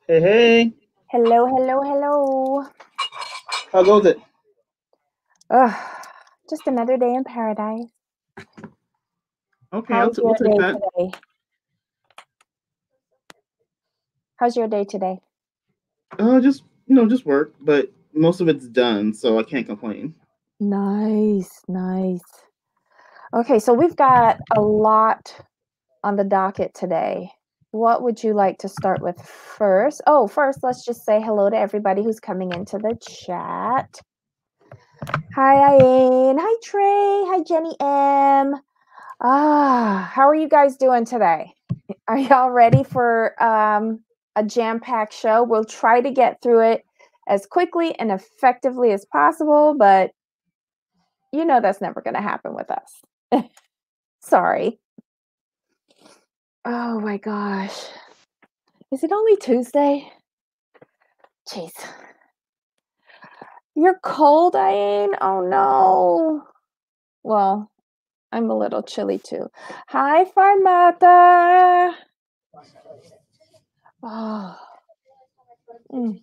Hey, hey. Hello, hello, hello. How goes it? Ugh, just another day in paradise. Okay, How's we'll your take day that. today? How's your day today? Just just work, but most of it's done, so I can't complain. Nice, nice. Okay, so we've got a lot on the docket today. What would you like to start with first? Oh, first, let's just say hello to everybody who's coming into the chat. Hi, Ian. Hi, Trey. Hi, Jenny M. How are you guys doing today? Are y'all ready for a jam-packed show? We'll try to get through it as quickly and effectively as possible, but you know that's never going to happen with us. Sorry. Oh my gosh. Is it only Tuesday? Jeez. You're cold, Ian? Oh no. Well, I'm a little chilly too. Hi, Farmata. Oh. Mm.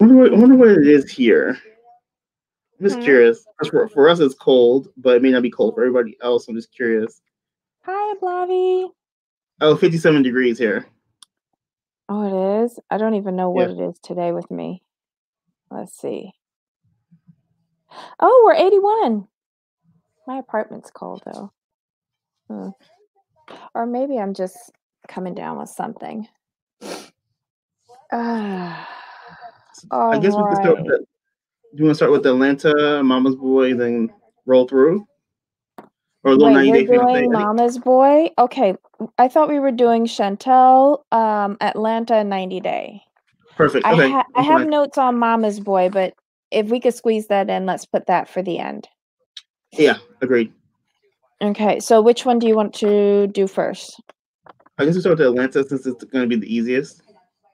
I wonder what it is here. I'm just Hmm? curious. For us, it's cold, but it may not be cold for everybody else. I'm just curious. Hi, Blavy. Oh, 57 degrees here. Oh, it is? I don't even know Yeah. what it is today with me. Let's see. Oh, we're 81. My apartment's cold though. Hmm. Or maybe I'm just coming down with something. I All guess we could start with right. the. Do you want to start with the Atlanta Mama's Boy, then roll through, or a little Wait, 90 we're Day Fiance? doing I think. Mama's Boy. Okay, I thought we were doing Chantel, Atlanta 90 Day. Perfect. I Okay, I I'm have fine. notes on Mama's Boy, but if we could squeeze that in, let's put that for the end. Yeah, agreed. Okay, so which one do you want to do first? I guess we start with Atlanta since it's going to be the easiest.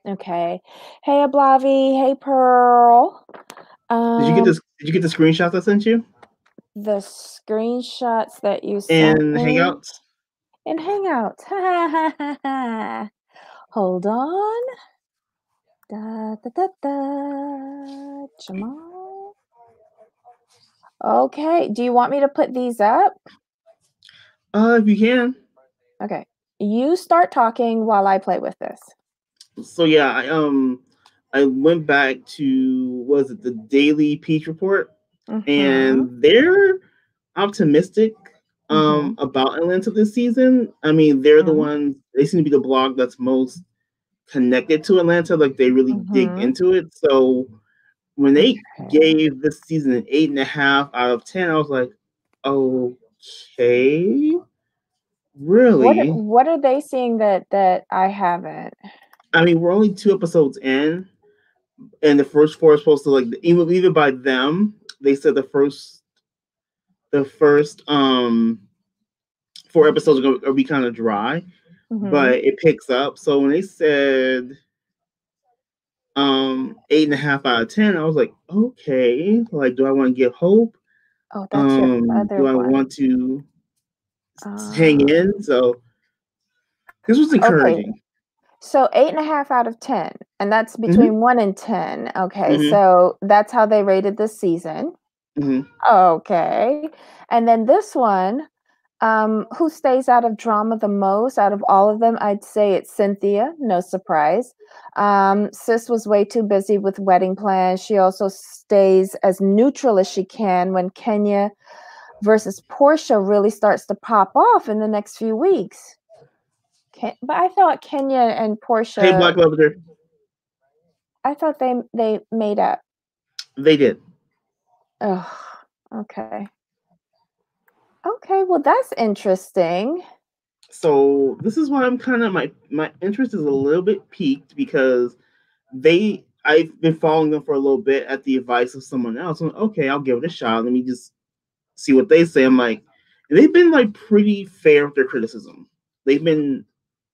Okay. Hey, Ablavi. Hey, Pearl. Did you get Um, this? Did you get the screenshots I sent you the screenshots that you sent in me Hangouts? in Hangouts. Hold on. Da, da, da, da. Jamal. Okay. Do you want me to put these up? If you can. Okay. You start talking while I play with this. So yeah, I went back to was it the Daily Peach Report, Mm-hmm. and they're optimistic Mm-hmm. about Atlanta this season. I mean, they're the Mm-hmm. ones. They seem to be the blog that's most connected to Atlanta. Like they really dig Mm-hmm. into it. So when they Okay. gave this season an 8.5 out of 10, I was like, okay, What really? what are they seeing that I haven't? I mean, we're only 2 episodes in, and the first four are supposed to like even by them, they said the first 4 episodes are gonna be kind of dry, Mm-hmm. but it picks up. So when they said 8.5 out of 10, I was like, okay, like do I want to give hope? Oh, that's your other Do I one. want to hang Uh, in? So this was okay. encouraging. So 8.5 out of 10, and that's Mm-hmm, between 1 and 10. Okay, mm-hmm, so that's how they rated this season. mm-hmm. Okay. And then this one, who stays out of drama the most out of all of them? I'd say it's Cynthia, no surprise. Sis was way too busy with wedding plans. She also stays as neutral as she can when Kenya versus Portia really starts to pop off in the next few weeks. But I thought Kenya and Hey, Portia, Black Lavender, I thought they made up. they did. Oh, okay. Okay, well that's interesting. So this is why I'm kind of my interest is a little bit piqued because I've been following them for a little bit at the advice of someone else. I'm like, okay, I'll give it a shot. Let me just see what they say. I'm like, they've been like pretty fair with their criticism. They've been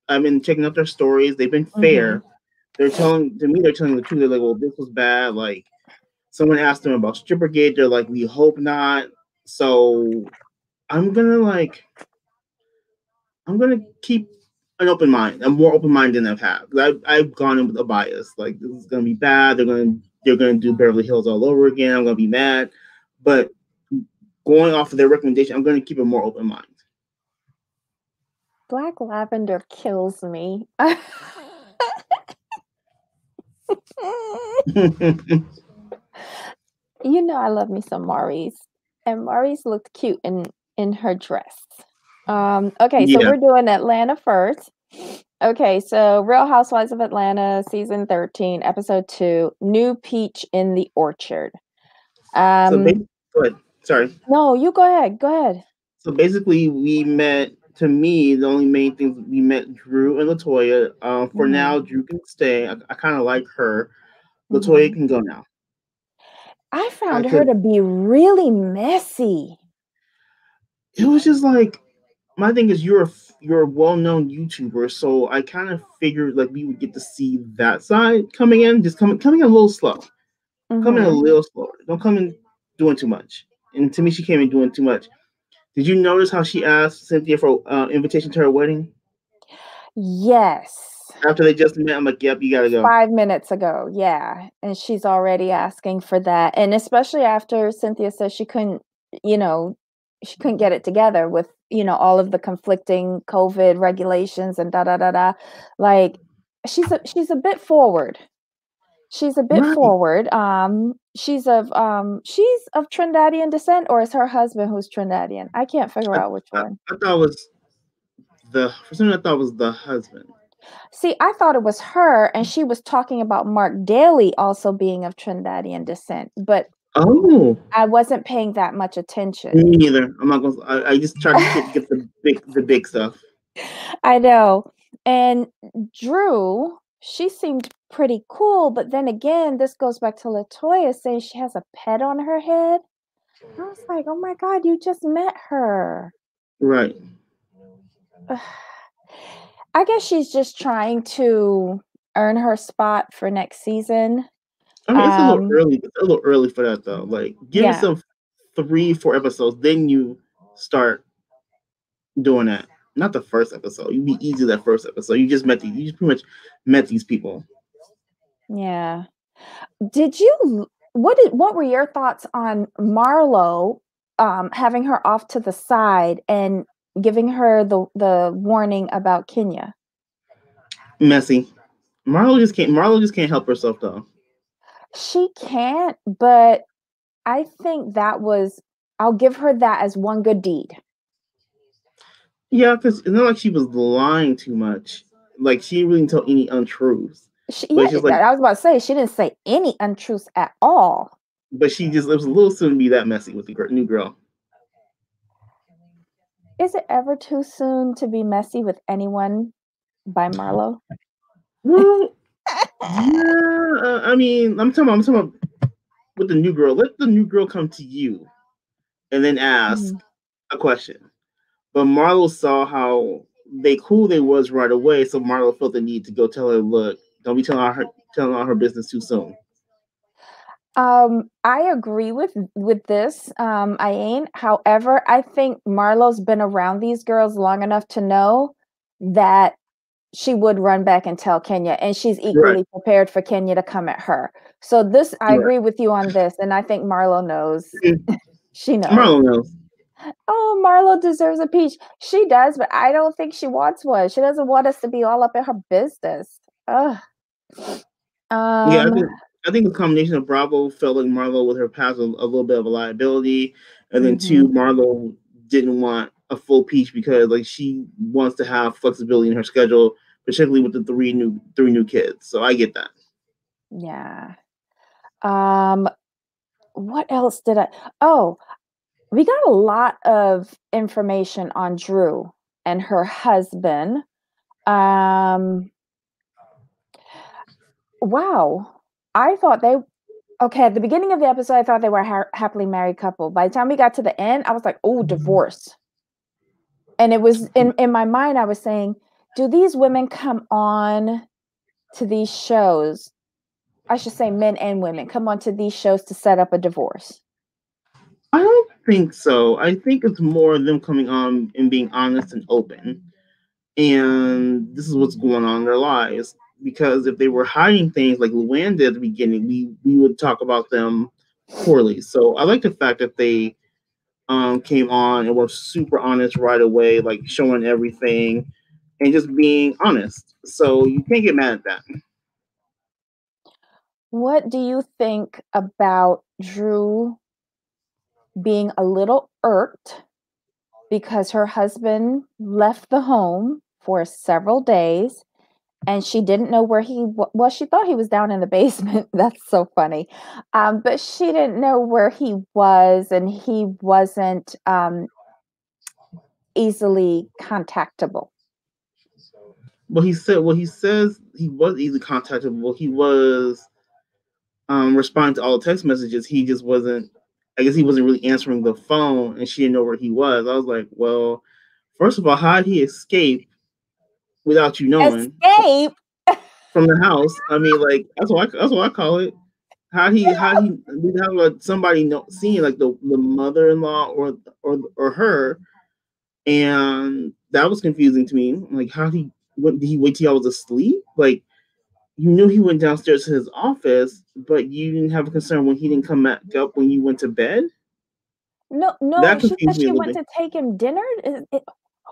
I've been checking out their stories. They've been Mm-hmm. fair. They're telling the truth. They're like, well, this was bad. Like someone asked them about Strippergate. They're like, we hope not. So I'm gonna like I'm gonna keep an open mind. I'm more open minded than I've had. I've gone in with a bias. Like this is gonna be bad. They're gonna do Beverly Hills all over again. I'm gonna be mad. But going off of their recommendation, I'm gonna keep a more open mind. Black lavender kills me. You know I love me some Maurice. And Maurice looked cute in her dress. Okay, so Yeah. we're doing Atlanta first. Okay, so Real Housewives of Atlanta, season 13, episode 2, New Peach in the Orchard. So basically, go ahead. Sorry. No, you go ahead. Go ahead. So basically, we met. To me, the only main things we met Drew and Latoya. For now, Drew can stay. I kind of like her. Latoya can go now. I found her to be really messy. It was just like my thing is you're a well-known YouTuber, so I kind of figured like we would get to see that side coming in, just coming in a little slow, coming in a little slower. Don't come in doing too much. And to me, she came in doing too much. Did you notice how she asked Cynthia for invitation to her wedding? Yes. After they just met, I'm like, yep, you gotta go. 5 minutes ago, yeah. And she's already asking for that. And especially after Cynthia says she couldn't get it together with, all of the conflicting COVID regulations and da da da da. Like she's a bit forward. She's a bit forward. She's of Trinidadian descent, or is her husband who's Trinidadian? I can't figure out which one. I thought it was for some reason I thought it was the husband. See, I thought it was her, and she was talking about Mark Daly also being of Trinidadian descent, but I wasn't paying that much attention. Me neither. I'm not gonna. I just tried to get the big stuff. I know. And Drew, she seemed pretty cool, but then again, this goes back to Latoya saying she has a pet on her head. I was like, oh my God, you just met her. Right. I guess she's just trying to earn her spot for next season. I mean, it's a little early. It's a little early for that, though. Like, give it some 3-4 episodes, then you start doing that. Not the first episode. You'd be easy that first episode. You just pretty much met these people. Yeah. What were your thoughts on Marlo having her off to the side and giving her the warning about Kenya? Messy. Marlo just can't help herself though. She can't, but I think I'll give her that as one good deed. Yeah, because it's not like she was lying too much. Like she really didn't tell any untruths. I was about to say she didn't say any untruths at all. But it was a little soon to be that messy with the new girl. Is it ever too soon to be messy with anyone by Marlo? Well, yeah. I mean, I'm talking about with the new girl. Let the new girl come to you and then ask a question. But Marlo saw how cool they was right away, so Marlo felt the need to go tell her, look, don't be telling all her business too soon. I agree with this. I ain't. However, I think Marlo's been around these girls long enough to know that she would run back and tell Kenya, and she's equally prepared for Kenya to come at her. So I agree with you on this, and I think Marlo knows. She knows. Marlo knows. Oh, Marlo deserves a peach. She does, but I don't think she wants one. She doesn't want us to be all up in her business. Ugh. I think the combination of Bravo felt like Marlo with her past a little bit of a liability, and then two, Marlo didn't want a full peach because like she wants to have flexibility in her schedule, particularly with the three new kids. So I get that. Yeah. What else did I? Oh, we got a lot of information on Drew and her husband. Wow. I thought at the beginning of the episode, I thought they were a happily married couple. By the time we got to the end, I was like, oh, divorce. And it was in my mind, I was saying, do these women come on to these shows? I should say men and women come on to these shows to set up a divorce. I don't think so. I think it's more them coming on and being honest and open. and this is what's going on in their lives. Because if they were hiding things like Luann did at the beginning, we would talk about them poorly. So I like the fact that they came on and were super honest right away, like showing everything and just being honest. So you can't get mad at that. What do you think about Drew being a little irked because her husband left the home for several days and she didn't know where he well, she thought he was down in the basement. That's so funny. But she didn't know where he was, and he wasn't easily contactable. Well, he says he was easily contactable. He was responding to all the text messages. He just wasn't. I guess he wasn't really answering the phone, and she didn't know where he was. I was like, well, first of all, how did he escape without you knowing Escape from the house? I mean, like that's what I call it. How he have like somebody seeing like the mother-in-law or her, and that was confusing to me. Like, how did he wait till I was asleep? Like, you knew he went downstairs to his office, but you didn't have a concern when he didn't come back up when you went to bed. No, That she said confused me she a little went bit. to take him dinner.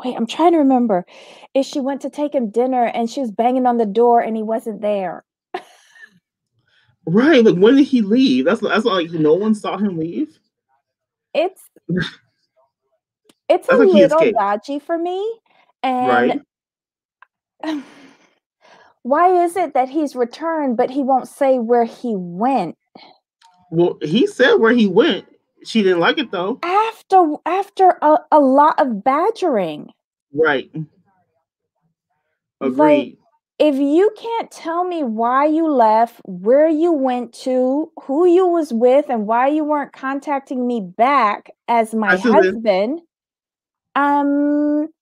Wait, I'm trying to remember. If she went to take him dinner and she was banging on the door and he wasn't there. Right, like when did he leave? That's like no one saw him leave. It's it's a That's like he little escaped, dodgy for me. And right? why is it that he's returned, but he won't say where he went? Well, he said where he went. She didn't like it though. After a lot of badgering. Right. Like, Agreed. if you can't tell me why you left, where you went to, who you was with, and why you weren't contacting me back as I my still did. husband, hi.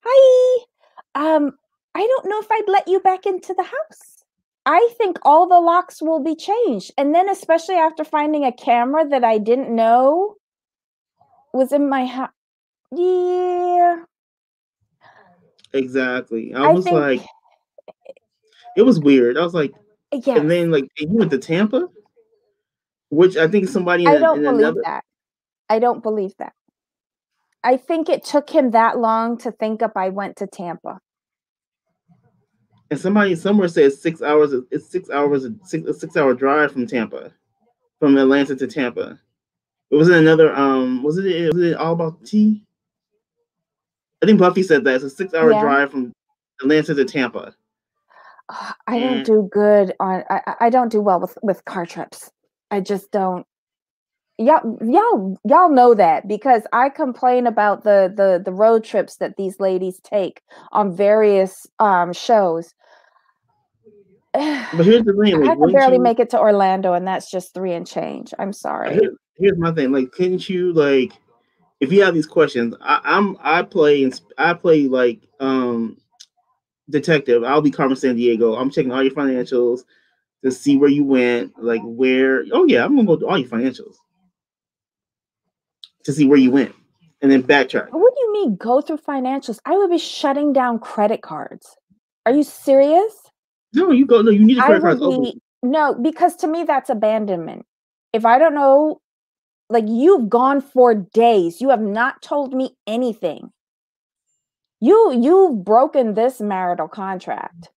I don't know if I'd let you back into the house. I think all the locks will be changed. And then especially after finding a camera that I didn't know was in my house. Yeah. Exactly. I I was think like, it was weird. I was like, and yes. then like you went to Tampa, which I think somebody I don't in believe another that. I don't believe that. I think it took him that long to think up I went to Tampa. and somebody somewhere says 6 hours. It's 6 hours, a 6 hour drive from Tampa, from Atlanta to Tampa. It was in another. Was it All About Tea? I think Buffy said that it's a 6 hour Yeah. drive from Atlanta to Tampa. I don't And do good on I don't do well with car trips. I just don't. Y'all know that because I complain about the road trips that these ladies take on various shows. but here's the thing, like, I could wouldn't barely you? make it to Orlando, and that's just 3 and change. I'm sorry. Here's my thing, like, couldn't you like if you have these questions? I play like detective. I'll be Carmen San Diego. I'm checking all your financials to see where you went, like where. Oh yeah, I'm gonna go through all your financials to see where you went, and then backtrack. What do you mean go through financials? I would be shutting down credit cards. Are you serious? No, you go. No, you need the I credit cards would open. be no, because to me that's abandonment. If I don't know, like you've gone for days, you have not told me anything. You've broken this marital contract.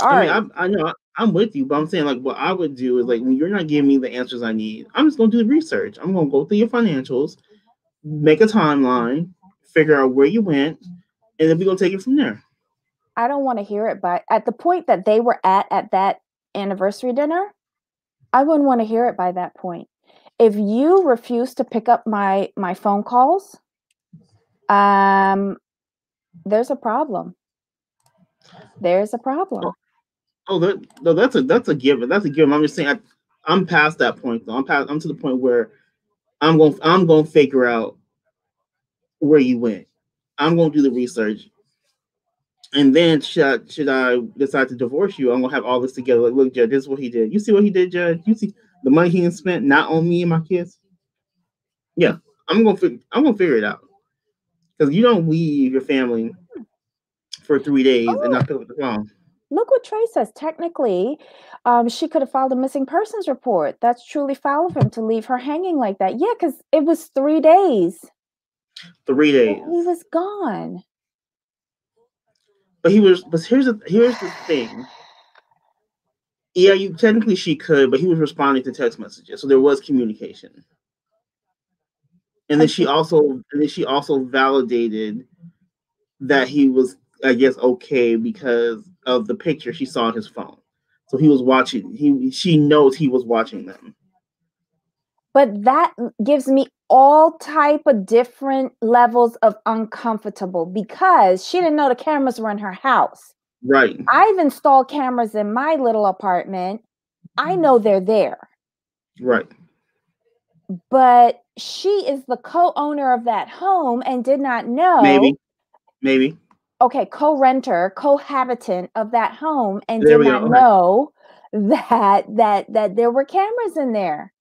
I mean, Sorry. I know I'm with you, but I'm saying like what I would do is like when you're not giving me the answers I need, I'm just gonna do the research. I'm gonna go through your financials, make a timeline, figure out where you went, and then we're gonna take it from there. I don't want to hear it, but at the point that they were at that anniversary dinner, I wouldn't want to hear it by that point. If you refuse to pick up my phone calls, there's a problem. There's a problem. Oh, no, that's a given. That's a given. I'm just saying I'm past that point though. I'm to the point where I'm going to figure out where you went. I'm going to do the research, and then should I decide to divorce you, I'm going to have all this together. Like, look, Judge, this is what he did. You see what he did, Judge? You see the money he spent not on me and my kids. Yeah, I'm gonna figure it out because you don't leave your family for 3 days and Oh, not pick up the phone. look what Trey says. Technically, she could have filed a missing persons report. That's truly foul of him to leave her hanging like that. Yeah, because it was 3 days. 3 days. He was gone. But here's the thing. Yeah, you technically she could, but he was responding to text messages, so there was communication. And then she also validated that he was, I guess, okay because of the picture she saw on his phone. So he was watching. She knows he was watching them. But that gives me all type of different levels of uncomfortable because she didn't know the cameras were in her house. Right. I've installed cameras in my little apartment. I know they're there. Right. But she is the co-owner of that home and did not know. Maybe. Okay, co-renter, cohabitant of that home and There did we not go. know that there were cameras in there.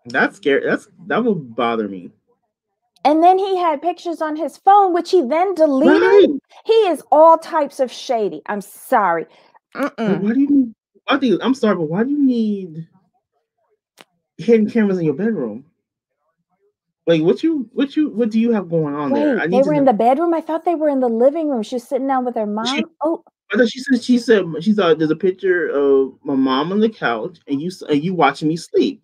That's scary. That would bother me. And then he had pictures on his phone, which he then deleted. Right. He is all types of shady. I'm sorry. Why do you need? I'm sorry, but why do you need hidden cameras in your bedroom? Like, what do you have going on there? I Wait, need they to were know. in the bedroom? I thought they were in the living room. She was sitting down with her mom. I thought she said there's a picture of my mom on the couch and you watching me sleep.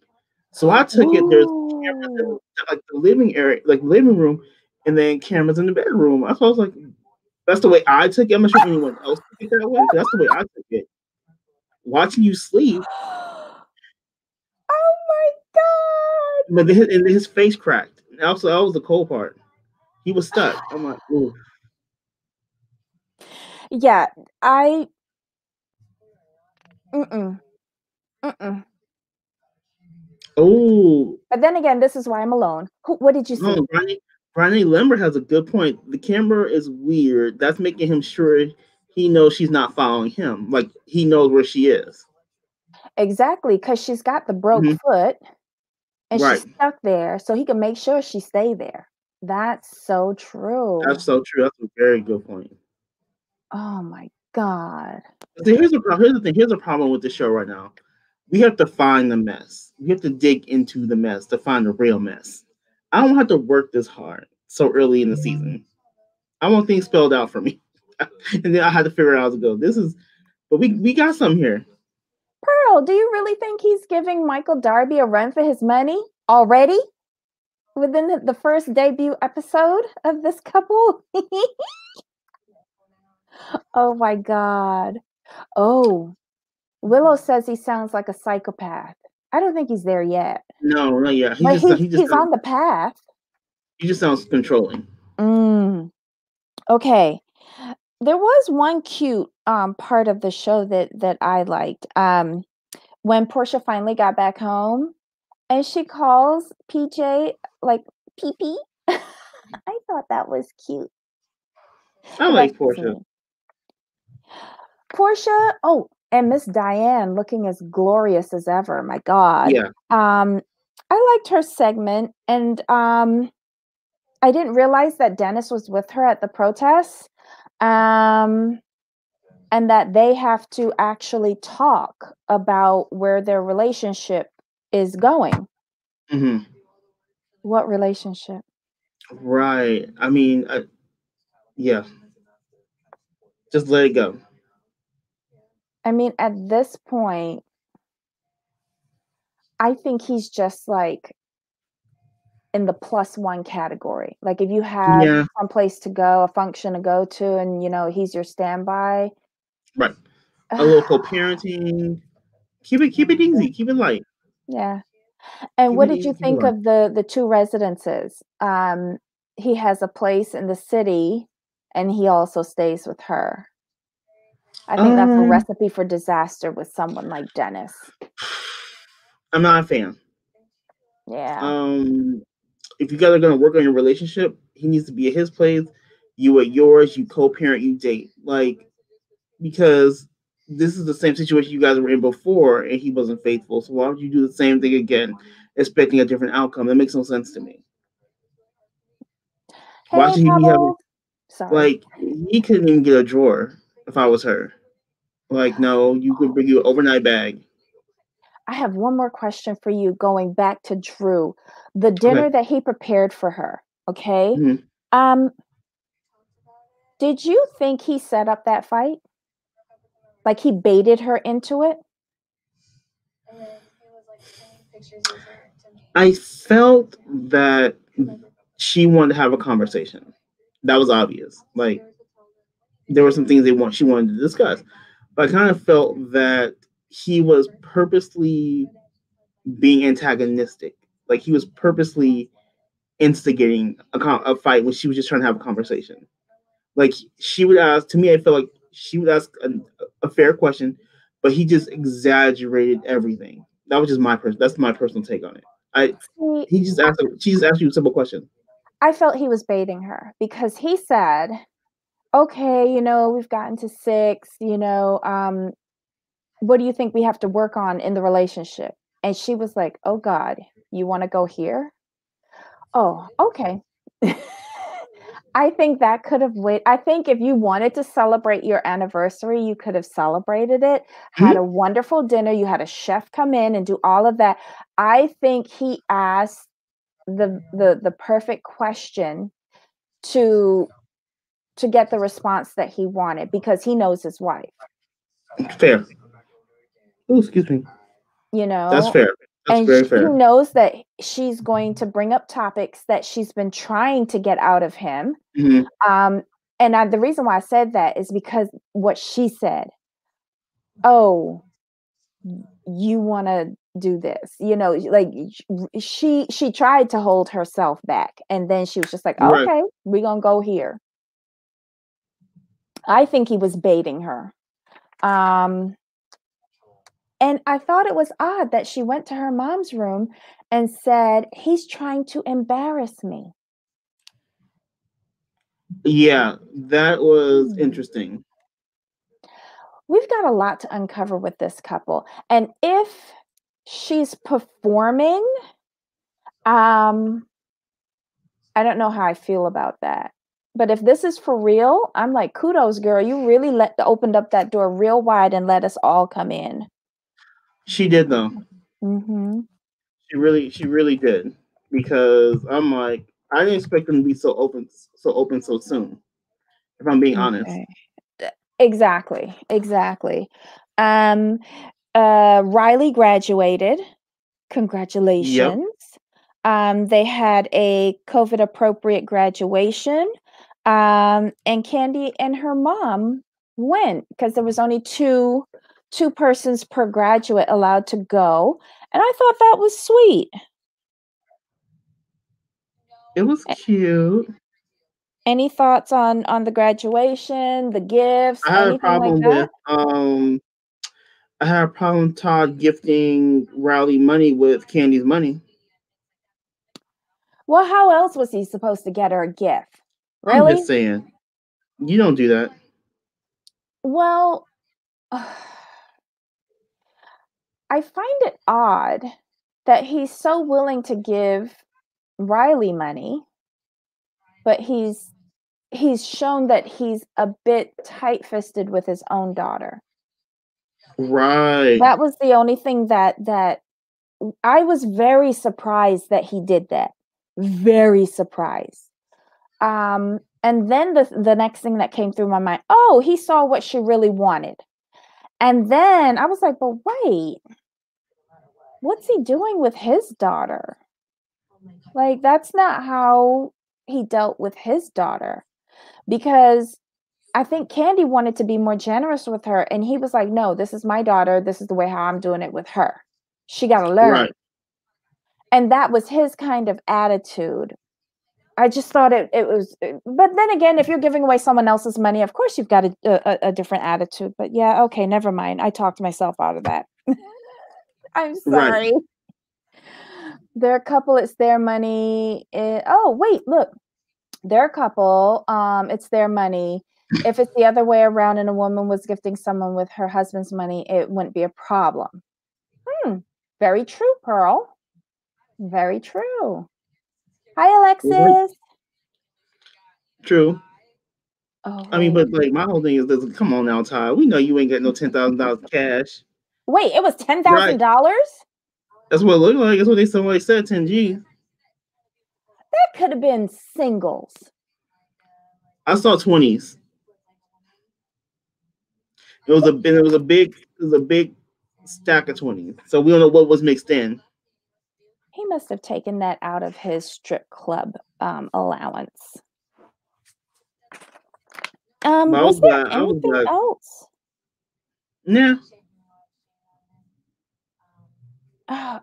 So I took it. There's cameras in, like the living area, like living room, and then cameras in the bedroom. I was like, that's the way I took it. I'm not sure if anyone else took it that way. But that's the way I took it. Watching you sleep. Oh my God. But his face cracked. Also, that was the cold part. He was stuck. I'm like, ooh. Yeah, Oh. But then again, this is why I'm alone. What did you see? Brian Lember has a good point. The camera is weird. That's making him sure he knows she's not following him. Like he knows where she is. Exactly, because she's got the broke foot and Right. she's stuck there, so he can make sure she stay there. That's so true. That's so true. That's a very good point. Oh my God. So here's the thing. Here's a problem with the show right now. We have to find the mess. We have to dig into the mess to find the real mess. I don't have to work this hard so early in the season. I want things spelled out for me. And then I had to figure out how to go. But we got some here. Pearl, do you really think he's giving Michael Darby a run for his money already? Within the first debut episode of this couple? Oh my God. Oh, Willow says he sounds like a psychopath. I don't think he's there yet. No, not yet. He's on the path. He just sounds controlling. Okay. There was one cute part of the show that I liked. When Portia finally got back home and she calls PJ like pee-pee. I thought that was cute. I like Portia. Portia, and Miss Diane looking as glorious as ever. My God. Yeah. I liked her segment, and I didn't realize that Dennis was with her at the protests, and that they have to actually talk about where their relationship is going. Mm-hmm. What relationship? Right. I mean, yeah. Just let it go. I mean, at this point, I think he's just like in the +1 category. Like if you have some place to go, a function to go to, and he's your standby. Right. A little co-parenting. Keep it easy. Keep it light. Yeah. And what did you think of the 2 residences? He has a place in the city, and he also stays with her. I think that's a recipe for disaster with someone like Dennis. I'm not a fan. Yeah. If you guys are gonna work on your relationship, he needs to be at his place, you at yours, you co-parent, you date. Like, because this is the same situation you guys were in before and he wasn't faithful. So why would you do the same thing again, expecting a different outcome? That makes no sense to me. Hey, Bubbles. Sorry. Like, he couldn't even get a drawer if I was her. Like, no, you could bring you an overnight bag. I have one more question for you going back to Drew. The Okay. dinner that he prepared for her, okay? Hmm. Um, did you think he set up that fight? Like he baited her into it? I felt that she wanted to have a conversation. That was obvious. Like, there were some things she wanted to discuss. But I kind of felt that he was purposely being antagonistic. Like, he was purposely instigating a fight when she was just trying to have a conversation. Like, she would ask, to me, I felt like she would ask a fair question, but he just exaggerated everything. That was just that's my personal take on it. See, She just asked you a simple question. I felt he was baiting her because he said, okay, we've gotten to 6, what do you think we have to work on in the relationship? And she was like, oh God, you want to go here? Oh, okay. I think that could have waited. I think if you wanted to celebrate your anniversary, you could have celebrated it, had Hmm. a wonderful dinner, you had a chef come in and do all of that. I think he asked the perfect question to get the response that he wanted because he knows his wife, Fair. Oh, excuse me. you That's know, fair. That's and very he fair. knows that she's going to bring up topics that she's been trying to get out of him. Hmm. Um, the reason why I said that is because what she said, oh, you want to do this, like she tried to hold herself back and then she was just like, Right. okay, we're gonna go here. I think he was baiting her. um and I thought it was odd that she went to her mom's room and said, he's trying to embarrass me. Yeah, that was Hmm. interesting. We've got a lot to uncover with this couple. And if she's performing, um, I don't know how I feel about that. But if this is for real, I'm like, kudos, girl. You really opened up that door real wide and let us all come in. She did though. Mm-hmm. She really did. Because I'm like, I didn't expect them to be so open so soon. If I'm being honest. Okay. Exactly. Exactly. Um, Riley graduated. Yep. Congratulations. They had a COVID appropriate graduation. And Candy and her mom went because there was only two persons per graduate allowed to go. And I thought that was sweet. It was cute. Any thoughts on the graduation, the gifts, I had a anything like problem that? with I had a problem Todd gifting Riley money with Candy's money. Well, how else was he supposed to get her a gift? I'm Really? just saying. You don't do that. Well, I find it odd that he's so willing to give Riley money, but he's shown that he's a bit tight-fisted with his own daughter. Right. That was the only thing that I was very surprised that he did that. Very surprised. And then the next thing that came through my mind, oh, he saw what she really wanted. And then I was like, but wait, what's he doing with his daughter? Like, that's not how he dealt with his daughter. Because I think Candy wanted to be more generous with her. And he was like, no, this is my daughter. This is the way how I'm doing it with her. She got to learn. Right. And that was his kind of attitude. I just thought it was, but then again, if you're giving away someone else's money, of course you've got a different attitude. But yeah, okay, never mind. I talked myself out of that. I'm Right. sorry. They're a couple. It's their money. Oh wait, look, they're a couple. It's their money. If it's the other way around and a woman was gifting someone with her husband's money, it wouldn't be a problem. Very true, Pearl. Very true. Hi, Right. Alexis. True. Oh, I mean, wait. but like my whole thing is, this, come on now, Ty. We know you ain't got no $10,000 cash, Wait, it was right? $10,000? That's what it looked like. That's what somebody said. 10G. That could have been singles. I saw 20s. It was a big stack of 20s. So we don't know what was mixed in. He must have taken that out of his strip club allowance. But Was there I was anything glad. else? Nah.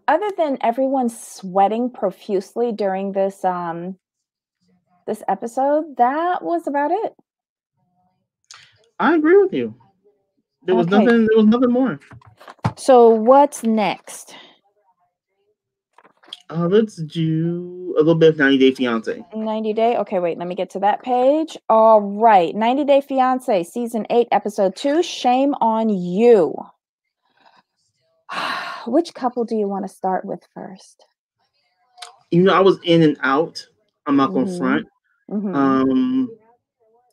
Other than everyone sweating profusely during this this episode, that was about it. I agree with you. There was Okay. nothing. There was nothing more. So what's next? Let's do a little bit of 90 Day Fiance. 90 Day. Okay, wait, let me get to that page. All right. 90 Day Fiance, season 8, episode 2. Shame on you. Which couple do you want to start with first? You know, I was in and out. I'm not gonna front. Mm-hmm.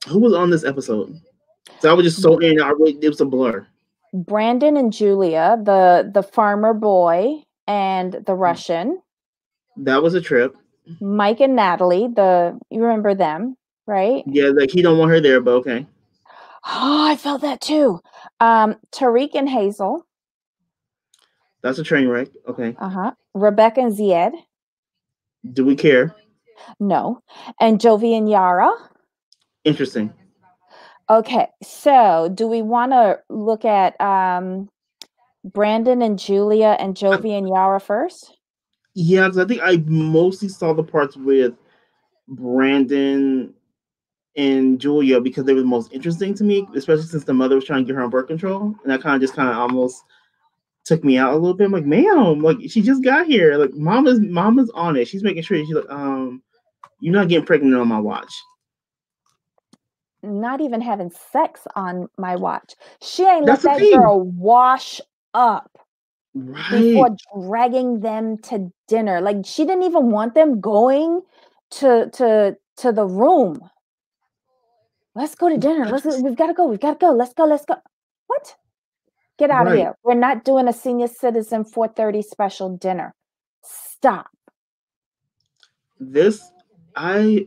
Who was on this episode? So I was just so in and out. It was a blur. Brandon and Julia, the farmer boy and the Russian. That was a trip. Mike and Natalie, you remember them, right? Yeah, like he don't want her there, but okay. Oh, I felt that too. Tariq and Hazel. That's a train wreck. Okay. Rebecca and Zied. Do we care? No. And Jovi and Yara. Interesting. Okay, so do we want to look at Brandon and Julia and Jovi and Yara first? Yeah, because I think I mostly saw the parts with Brandon and Julia because they were the most interesting to me, especially since the mother was trying to get her on birth control, and that kind of almost took me out a little bit. I'm like, ma'am, like she just got here. Like mama's on it. She's making sure. She's like, you're not getting pregnant on my watch. Not even having sex on my watch. She ain't That's let that girl wash up before dragging them to dinner. Like she didn't even want them going to the room. Let's go to dinner. We've got to go. Let's go. What? Get out of here. We're not doing a senior citizen 4:30 special dinner. Stop. I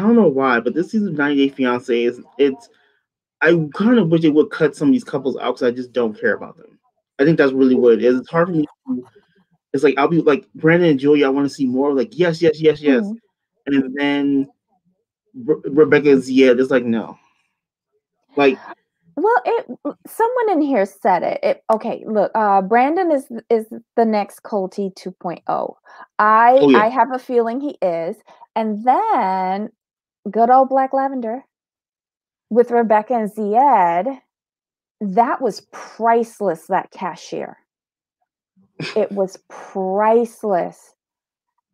don't know why, but this season of 90 Day Fiance I kind of wish it would cut some of these couples out because I just don't care about them. I think that's really what it is. It's hard for me. It's like I'll be like Brandon and Julia. I want to see more. Like yes, and then Rebecca and Zied is like no. Like, well, someone in here said it. Okay, look, Brandon is the next Colty 2.0. I have a feeling he is, and then good old Black Lavender with Rebecca and Zied. That was priceless. That cashier, it was priceless.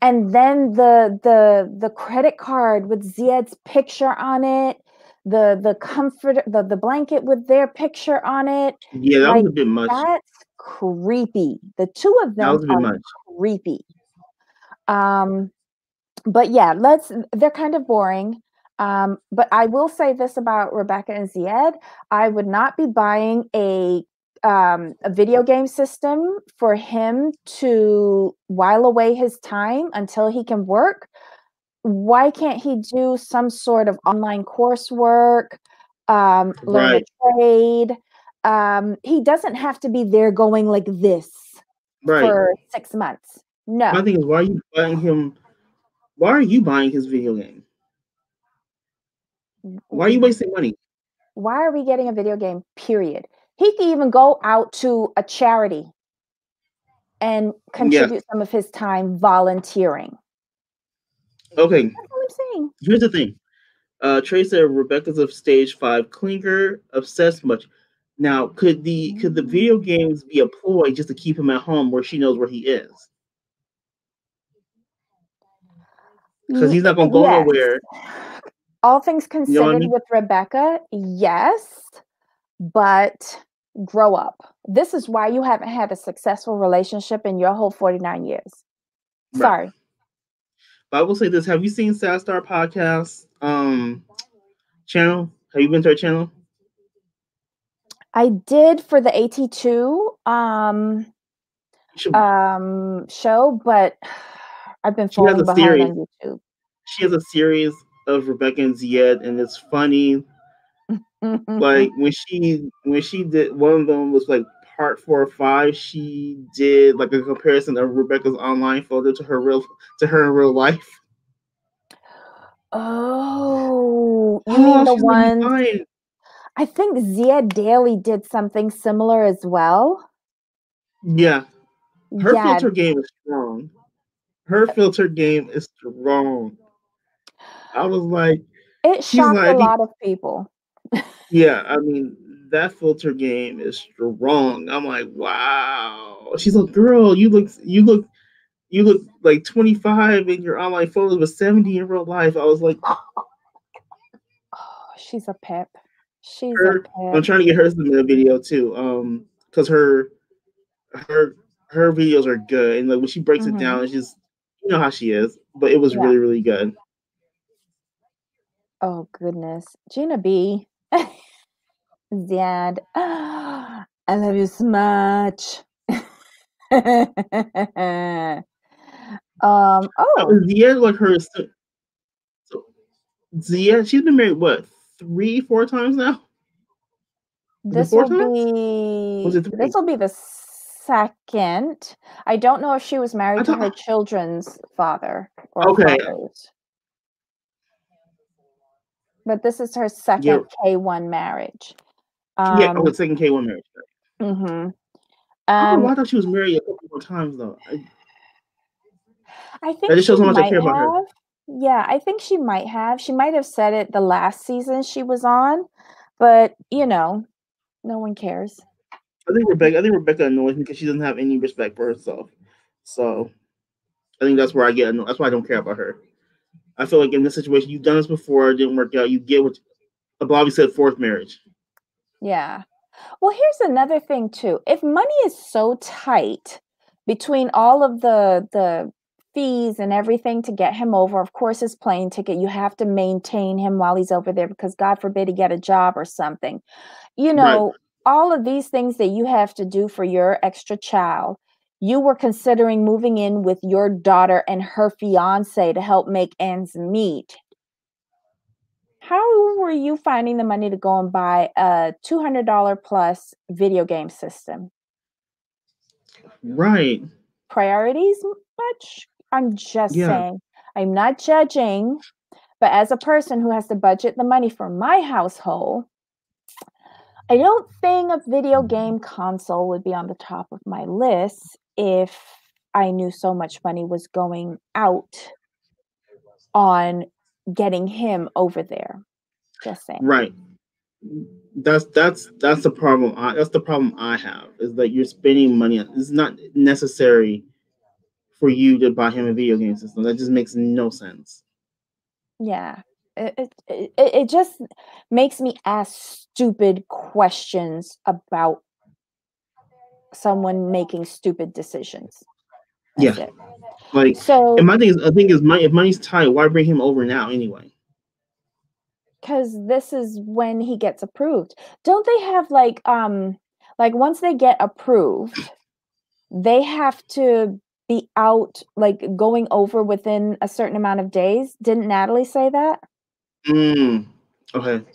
And then the credit card with Zied's picture on it, the comfort, the blanket with their picture on it. Yeah, that was a bit much. That's creepy. The two of them are creepy. But yeah, they're kind of boring. But I will say this about Rebecca and Zied. I would not be buying a video game system for him to while away his time until he can work. Why can't he do some sort of online coursework, learn a trade? He doesn't have to be there going like this for 6 months. No. My thing is, why are you buying him? Why are you buying his video game? Why are you wasting money? Why are we getting a video game? Period. He can even go out to a charity and contribute some of his time volunteering. Okay. That's what I'm saying. Here's the thing. Trey said Rebecca's of stage 5 clinker, obsessed much. Now, could the video games be a ploy just to keep him at home where she knows where he is? Because he's not gonna go nowhere. All things considered with Rebecca, yes, but grow up. This is why you haven't had a successful relationship in your whole 49 years. Sorry. But I will say this: have you seen Sad Star podcast channel? Have you been to her channel? I did for the AT2 show, but I've been She has falling a behind series. on YouTube. She has a series of Rebecca and Zied, and it's funny. Like when she did one of them was like part 4 or 5. She did like a comparison of Rebecca's online photo to her in real life. Oh, you mean the She's gonna be ones? fine. I think Zia Daly did something similar as well. Yeah, her Yeah, filter game is strong. Her filter game is strong. I was like, it she's shocked a like, lot of people. yeah. I mean, that filter game is strong. I'm like, wow. She's like, girl, you look like 25 in your online photos, but 70 in real life. I was like, Oh, she's a pip. She's a her. I'm pip. trying to get hers in the video too. Because her her videos are good, and like when she breaks it Mhm. down, it's just you know how she is. But it was Yeah. really good. Oh goodness. Gina B. Ziad. I love you so much. Oh, Zia, like her, so Zia, she's been married what 3, 4 times now? Was it this four will times? Was be it this three? will be the second. I don't know if she was I married to her thought. children's father or Okay, fathers, but this is her yeah, second K1 marriage. yeah. Oh, Um, the second K1 marriage. mhm. I don't know Um, why I thought she was married a couple more times though. I That think just she shows how much I might care about her. have. Yeah, I think she might have. She might have said it the last season she was on, but no one cares. I think Rebecca annoys me because she doesn't have any respect for herself. So I think that's where I get annoyed. That's why I don't care about her. I feel like in this situation, you've done this before, it didn't work out. You get what Bobby said, fourth marriage. Yeah. Well, here's another thing too. If money is so tight between all of the fees and everything to get him over, of course his plane ticket, you have to maintain him while he's over there because God forbid he get a job or something. You Right. know, all of these things that you have to do for your extra child. You were considering moving in with your daughter and her fiance to help make ends meet. How were you finding the money to go and buy a $200 plus video game system? Right. Priorities much? I'm just Yeah. saying. I'm not judging, but as a person who has to budget the money for my household, I don't think a video game console would be on the top of my list if I knew so much money was going out on getting him over there. Just saying. Right. That's the problem. That's the problem I have is that you're spending money. It's not necessary for you to buy him a video game system. That just makes no sense. Yeah. It just makes me ask stupid questions about someone making stupid decisions. Yeah. That's it. Like, and So, my thing is, I think is money. If money's tight, why bring him over now anyway? because this is when he gets approved. Don't they have like once they get approved, they have to be out like going over within a certain amount of days? Didn't Natalie say that? Okay.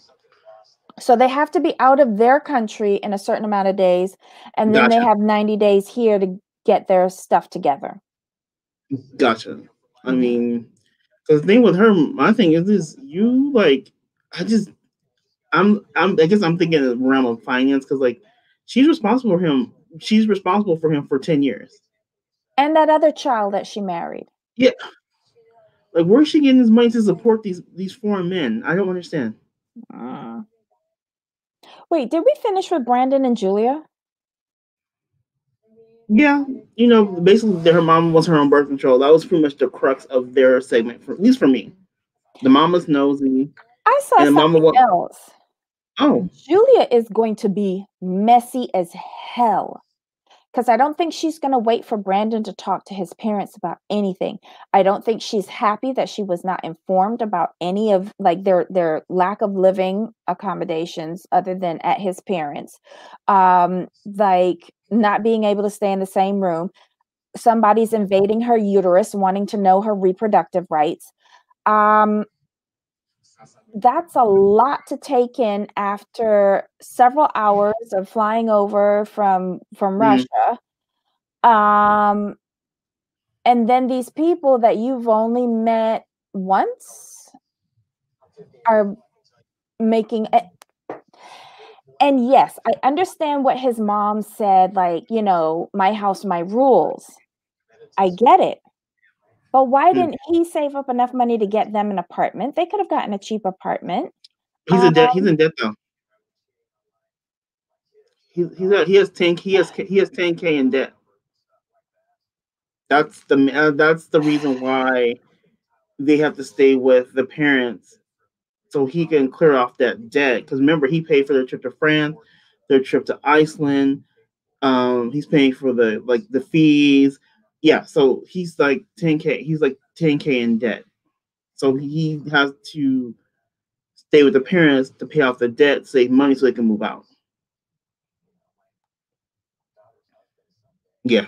So they have to be out of their country in a certain amount of days, and then they Gotcha. have 90 days here to get their stuff together. Gotcha. I Mhm. mean, because the thing with her, my thing is this: you like, I just, I guess I'm thinking in the realm of finance because like, she's responsible for him. She's responsible for him for 10 years. And that other child that she married. Yeah. Like, where's she getting this money to support these foreign men? I don't understand. Mm. Wait, did we finish with Brandon and Julia? Yeah, basically her mom was her on birth control. That was pretty much the crux of their segment, at least for me. The mama's nosy, I saw and the mama something was else. oh Julia is going to be messy as hell because I don't think she's going to wait for Brandon to talk to his parents about anything. I don't think she's happy that she was not informed about any of like their lack of living accommodations other than at his parents. Like not being able to stay in the same room. Somebody's invading her uterus, wanting to know her reproductive rights. That's a lot to take in after several hours of flying over from Russia. And then these people that you've only met once are making it. And yes, I understand what his mom said, like, you know, my house, my rules. I get it. But why didn't he save up enough money to get them an apartment? They could have gotten a cheap apartment. He's in debt. He's in debt though. He has 10K in debt. That's the reason why they have to stay with the parents so he can clear off that debt. Because remember, he paid for their trip to France, their trip to Iceland. He's paying for the fees. Yeah, so he's like 10K. He's like 10K in debt. So he has to stay with the parents to pay off the debt, save money so they can move out. Yeah.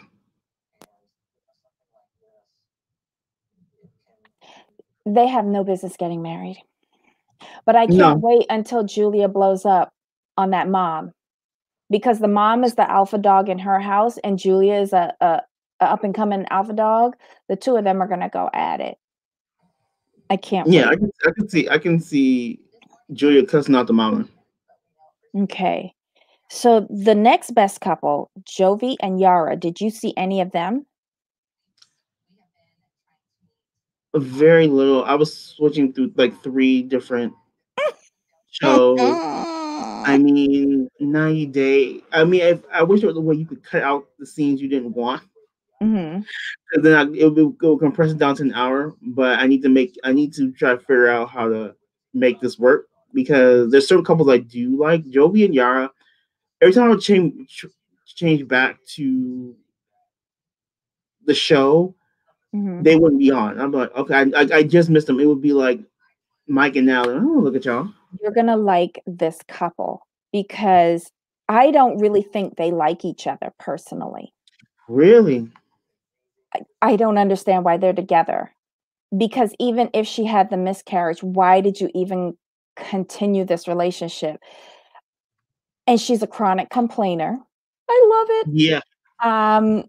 They have no business getting married. But I can't wait until Julia blows up on that mom, because the mom is the alpha dog in her house and Julia is a up and coming alpha dog. The two of them are gonna go at it. I can't wait. I can see Julia cussing out the mama. Okay. So the next best couple, Jovi and Yara, did you see any of them? Very little. I was switching through like 3 different shows. I mean, 90 Day. I mean, I wish there was a way you could cut out the scenes you didn't want. Because then it would go compress it down to an hour. But I need to try to figure out how to make this work, because there's certain couples I do like. Jovi and Yara. Every time I change back to the show, they wouldn't be on. I'm like, okay, I just missed them. It would be like Mike and Natalie. Oh, look at y'all. You're gonna like this couple because I don't really think they like each other personally. Really? I don't understand why they're together. Because even if she had the miscarriage, why did you even continue this relationship? And she's a chronic complainer. I love it. Yeah. I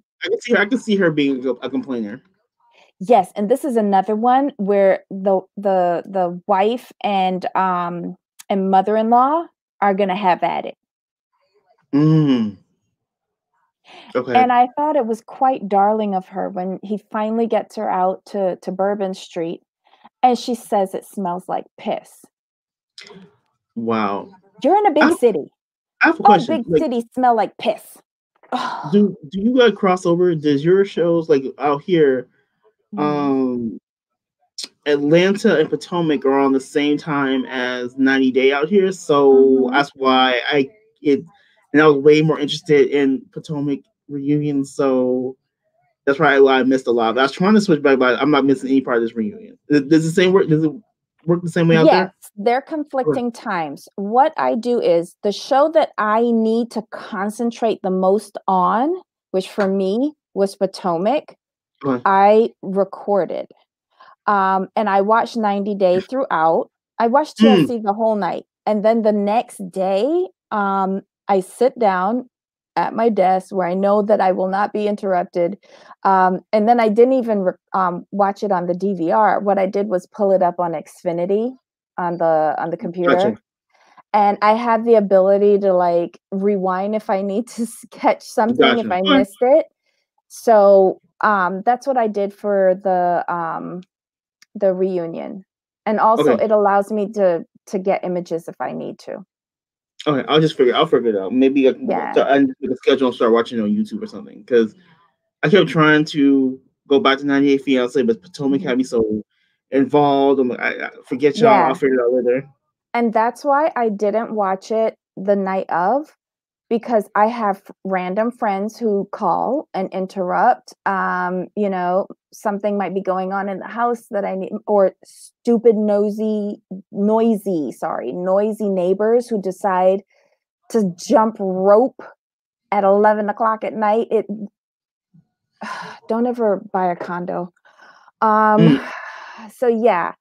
can see her being a complainer. Yes, and this is another one where the wife and mother-in-law are gonna have at it. Okay. And I thought it was quite darling of her when he finally gets her out to Bourbon Street, and she says it smells like piss. Wow. You're in a big city. I have a question. Big cities smell like piss. Do you like crossover? Does your shows like out here, Atlanta and Potomac are on the same time as 90 Day out here, so that's why and I was way more interested in Potomac reunion, so that's why I missed a lot. I was trying to switch back, but I'm not missing any part of this reunion. Does the same work? Does it work the same way out there? Yes, they're conflicting times. What I do is the show that I need to concentrate the most on, which for me was Potomac, I recorded. And I watched 90 Day throughout. I watched TLC the whole night. And then the next day, I sit down at my desk where I know that I will not be interrupted. And then I didn't even watch it on the DVR. What I did was pull it up on Xfinity on the computer. Gotcha. And I have the ability to like rewind if I need to catch something if I missed it. So that's what I did for the reunion. And also it allows me to get images if I need to. Okay, I'll figure it out. Maybe I can make a schedule and start watching on YouTube or something, because I kept trying to go back to 98 Fiancé, but Potomac had me so involved. I'm like, I forget y'all. I'll figure it out later. And that's why I didn't watch it the night of, because I have random friends who call and interrupt. You know, something might be going on in the house that I need, or stupid, noisy neighbors who decide to jump rope at 11 o'clock at night. Don't ever buy a condo. So yeah,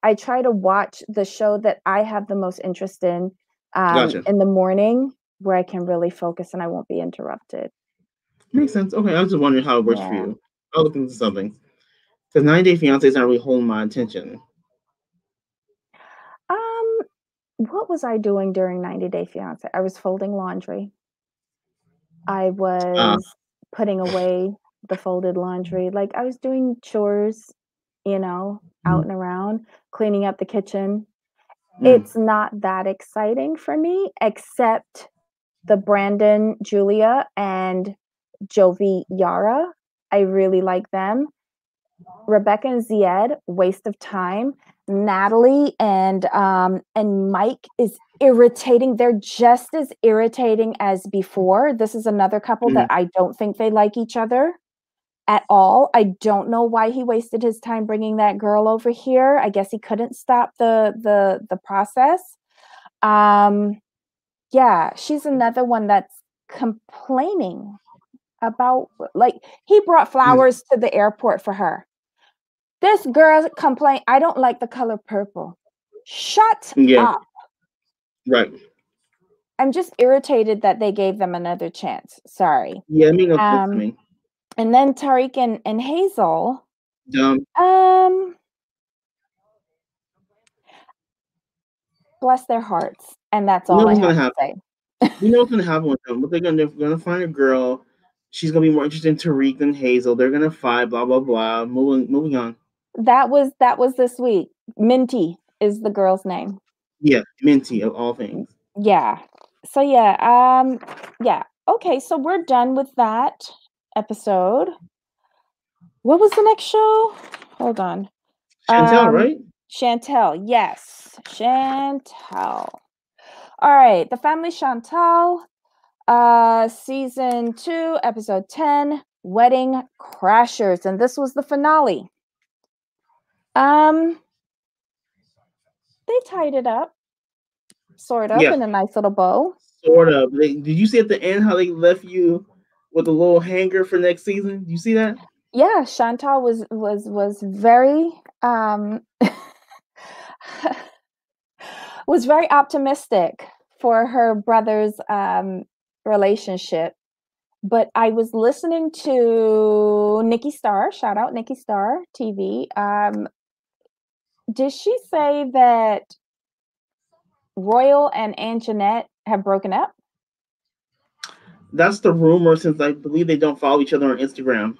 I try to watch the show that I have the most interest in Gotcha. in the morning, where I can really focus and I won't be interrupted. Makes sense. Okay, I was just wondering how it works for Yeah. you. I'll look into something. Because 90 Day Fiancé is not really holding my attention. What was I doing during 90 Day Fiancé? I was folding laundry. I was putting away the folded laundry. Like, I was doing chores, you know, out and around, cleaning up the kitchen. It's not that exciting for me, except the Brandon, Julia, and Jovi, Yara. I really like them. Rebecca and Zied, waste of time. Natalie and Mike is irritating. They're just as irritating as before. This is another couple that I don't think they like each other at all. I don't know why he wasted his time bringing that girl over here. I guess he couldn't stop the process. Yeah, she's another one that's complaining about, like, he brought flowers to the airport for her. This girl complained, I don't like the color purple. Shut up. Right. I'm just irritated that they gave them another chance. Sorry. Yeah, it made no sense to me. And then Tariq and Hazel. Dumb. Bless their hearts. And that's all I have to say. You know what's gonna happen with them. What they're gonna find a girl. She's gonna be more interested in Tariq than Hazel. They're gonna fight. Blah blah blah. Moving on. That was this week. Minty is the girl's name. Yeah, Minty of all things. Yeah. So yeah. Yeah. Okay. So we're done with that episode. What was the next show? Hold on. Chantel, right? Chantel. Yes, Chantel. All right. The Family Chantel. Season 2, episode 10, Wedding Crashers, and this was the finale. They tied it up, sort of, in a nice little bow. Sort of. Did you see at the end how they left you with a little hanger for next season? Did you see that? Yeah, Chantal was very was very optimistic for her brother's relationship. But I was listening to Nikki Starr, shout out Nikki Starr TV. Did she say that Royal and Anjanette have broken up? That's the rumor, since I believe they don't follow each other on Instagram.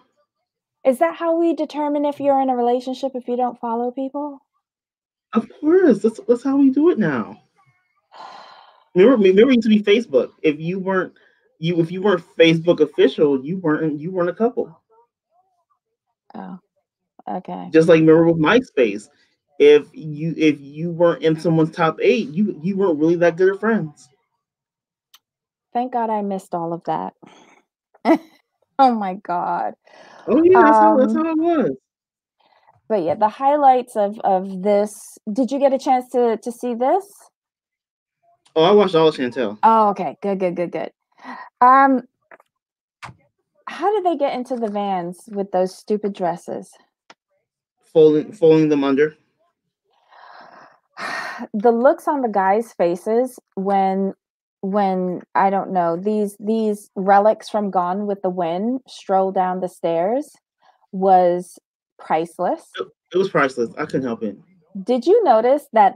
Is that how we determine if you're in a relationship, if you don't follow people? Of course. That's how we do it now. Remember it used to be Facebook. If you weren't Facebook official, you weren't a couple. Oh, okay. Just like remember with MySpace. If you weren't in someone's top 8, you weren't really that good of friends. Thank God I missed all of that. Oh my God. Oh yeah, that's how it was. But yeah, the highlights of this. Did you get a chance to see this? Oh, I watched all of Chantel. Oh, okay. Good. How did they get into the vans with those stupid dresses? Folding them under. The looks on the guys' faces when I don't know, these relics from Gone with the Wind stroll down the stairs was priceless. It was priceless. I couldn't help it. Did you notice that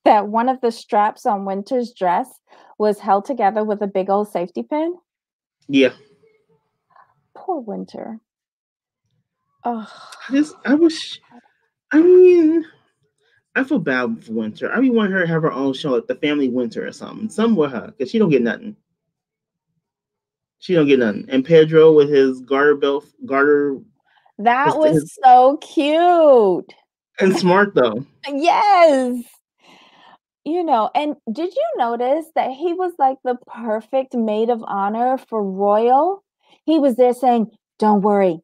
that one of the straps on Winter's dress was held together with a big old safety pin? Yeah. Poor Winter. Oh. I feel bad for Winter. I want her to have her own show, like the Family Winter or something with her, because she don't get nothing. And Pedro with his garter. That was so cute. And smart though. Yes. And did you notice that he was like the perfect maid of honor for Royal? He was there saying, "Don't worry.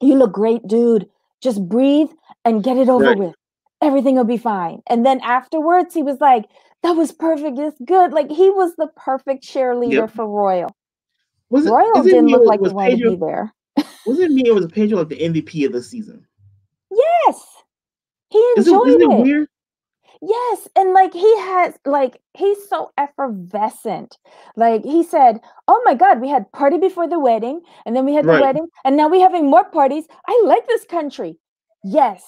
You look great, dude. Just breathe and get it over Right. with. Everything will be fine." And then afterwards, he was like, "That was perfect. It's good." Like he was the perfect Yep. cheerleader for Royal. Was it? Royal Is it didn't me look or like he was wanted to Pedro? be there. Was it me or was Pedro like the MVP of the season? Yes, he Isn't it enjoyed it. weird? Yes, and like he's so effervescent. Like he said, "Oh my God, we had party before the wedding, and then we had the Right. wedding, and now we're having more parties. I like this country." Yes.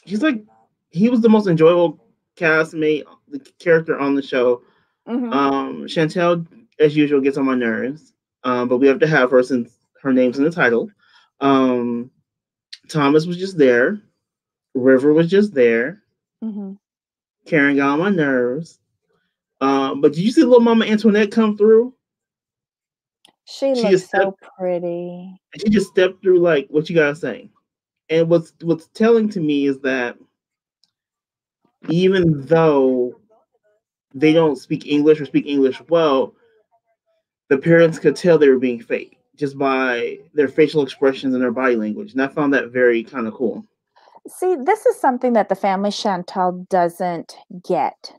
He's like he was the most enjoyable castmate, the character on the show. Hmm. Chantel, as usual, gets on my nerves. But we have to have her since her name's in the title. Um, Thomas was just there. River was just there. Hmm. Karen got on my nerves. But did you see little Mama Antoinette come through? She She looks just stepped. so pretty. She just stepped through like what you gotta say. And what's telling to me is that even though they don't speak English or speak English well, the parents could tell they were being fake just by their facial expressions and their body language. And I found that very kind of cool. See, this is something that the family Chantal doesn't get.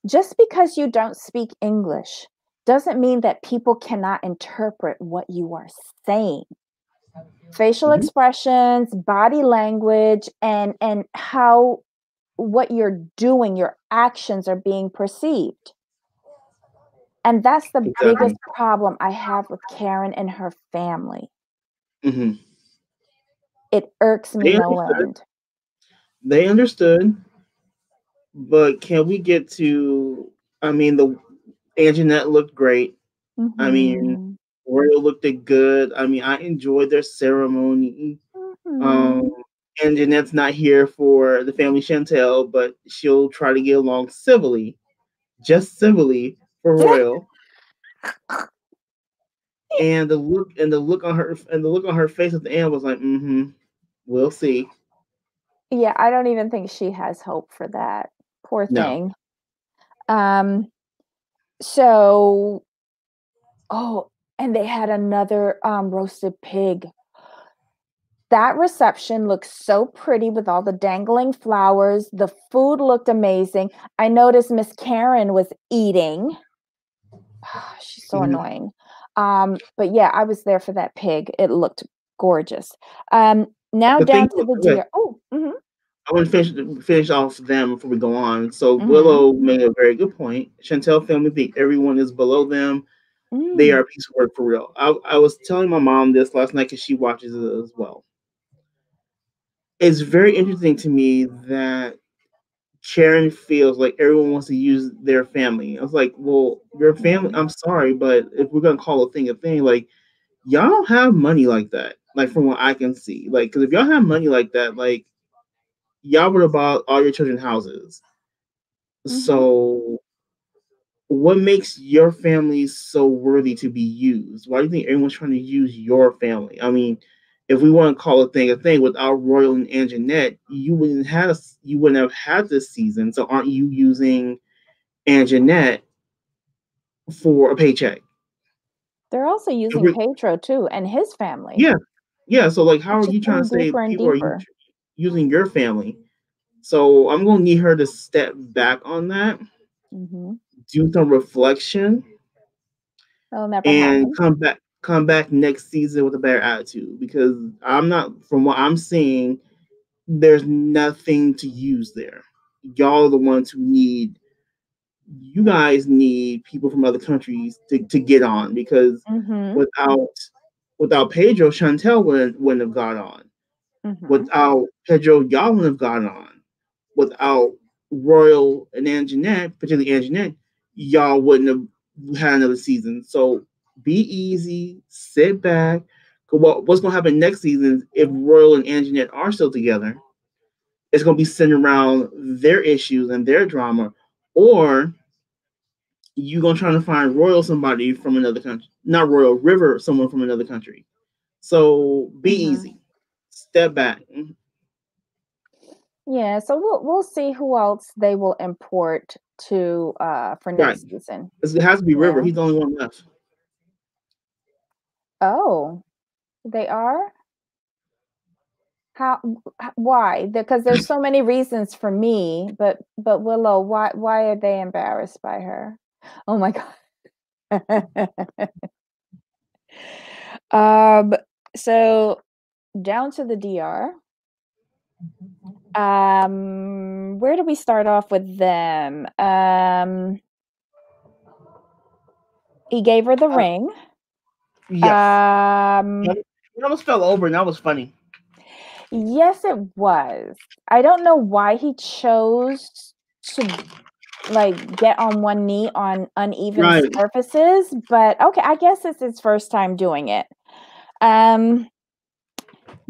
Just because you don't speak English doesn't mean that people cannot interpret what you are saying. Facial Mm-hmm. expressions, body language, and how what you're doing, your actions are being perceived. And that's the biggest Exactly. problem I have with Karen and her family. Mm-hmm. It irks me They no understood. end. They understood. But can we get to? I mean, the Anjanette looked great. I mean, Mhm. Royal looked good. I mean, I enjoyed their ceremony. Um, Mhm. and Jeanette's not here for the family Chantel, but she'll try to get along civilly, just civilly for Royal. And the look on her face at the end was like, mm-hmm, we'll see. Yeah, I don't even think she has hope for that. Poor No. thing. Um, so oh, and they had another roasted pig. That reception looked so pretty with all the dangling flowers. The food looked amazing. I noticed Miss Karen was eating. She's so Mhm. annoying. But yeah, I was there for that pig. It looked gorgeous. Now The thing down to the deer. Oh, mhm, I want to finish off them before we go on. So mhm, Willow made a very good point. Chantel family think everyone is below them. They are mm, a piece of work for real. I was telling my mom this last night because she watches it as well. It's very interesting to me that Sharon feels like everyone wants to use their family. I was like, well, your family. mhm, I'm sorry, but if we're gonna call a thing, like y'all don't have money like that. Like from what I can see, like because if y'all have money like that, like y'all would have bought all your children houses. mhm, So what makes your family so worthy to be used? Why do you think everyone's trying to use your family? I mean, if we want to call a thing, without Royal and Anjanette, you wouldn't have had this season. So aren't you using Anjanette for a paycheck? They're also If using we're- Pedro too and his family. Yeah, yeah. So like, how It's are just you trying to getting say deeper and people are deeper. using your family? So I'm gonna need her to step back on that, Mhm. do some reflection, It'll never and happen. come back next season with a better attitude because I'm not from what I'm seeing, there's nothing to use there. Y'all are the ones who need you guys need people from other countries to get on because Mhm, without Pedro, Chantel wouldn't have got on. mhm, Without Pedro, y'all wouldn't have got on. Without Royal and Anjanette, particularly Anjanette, y'all wouldn't have had another season. So be easy, sit back. What's going to happen next season if Royal and Anjanette are still together? It's going to be centered around their issues and their drama, or you going to try to find Royal somebody from another country, not Royal River, someone from another country. So be mhm. easy, step back. Yeah, so we'll see who else they will import to for Right. next season. It has to be River. Yeah. He's the only one left. Oh, they are? How why? Because there's so many reasons for me, but Willow, why are they embarrassed by her? Oh my God. So down to the DR. Where do we start off with them? He gave her the ring. Yes. It almost fell over, and that was funny. Yes, it was. I don't know why he chose to like get on one knee on uneven Right. surfaces, but okay, I guess it's his first time doing it.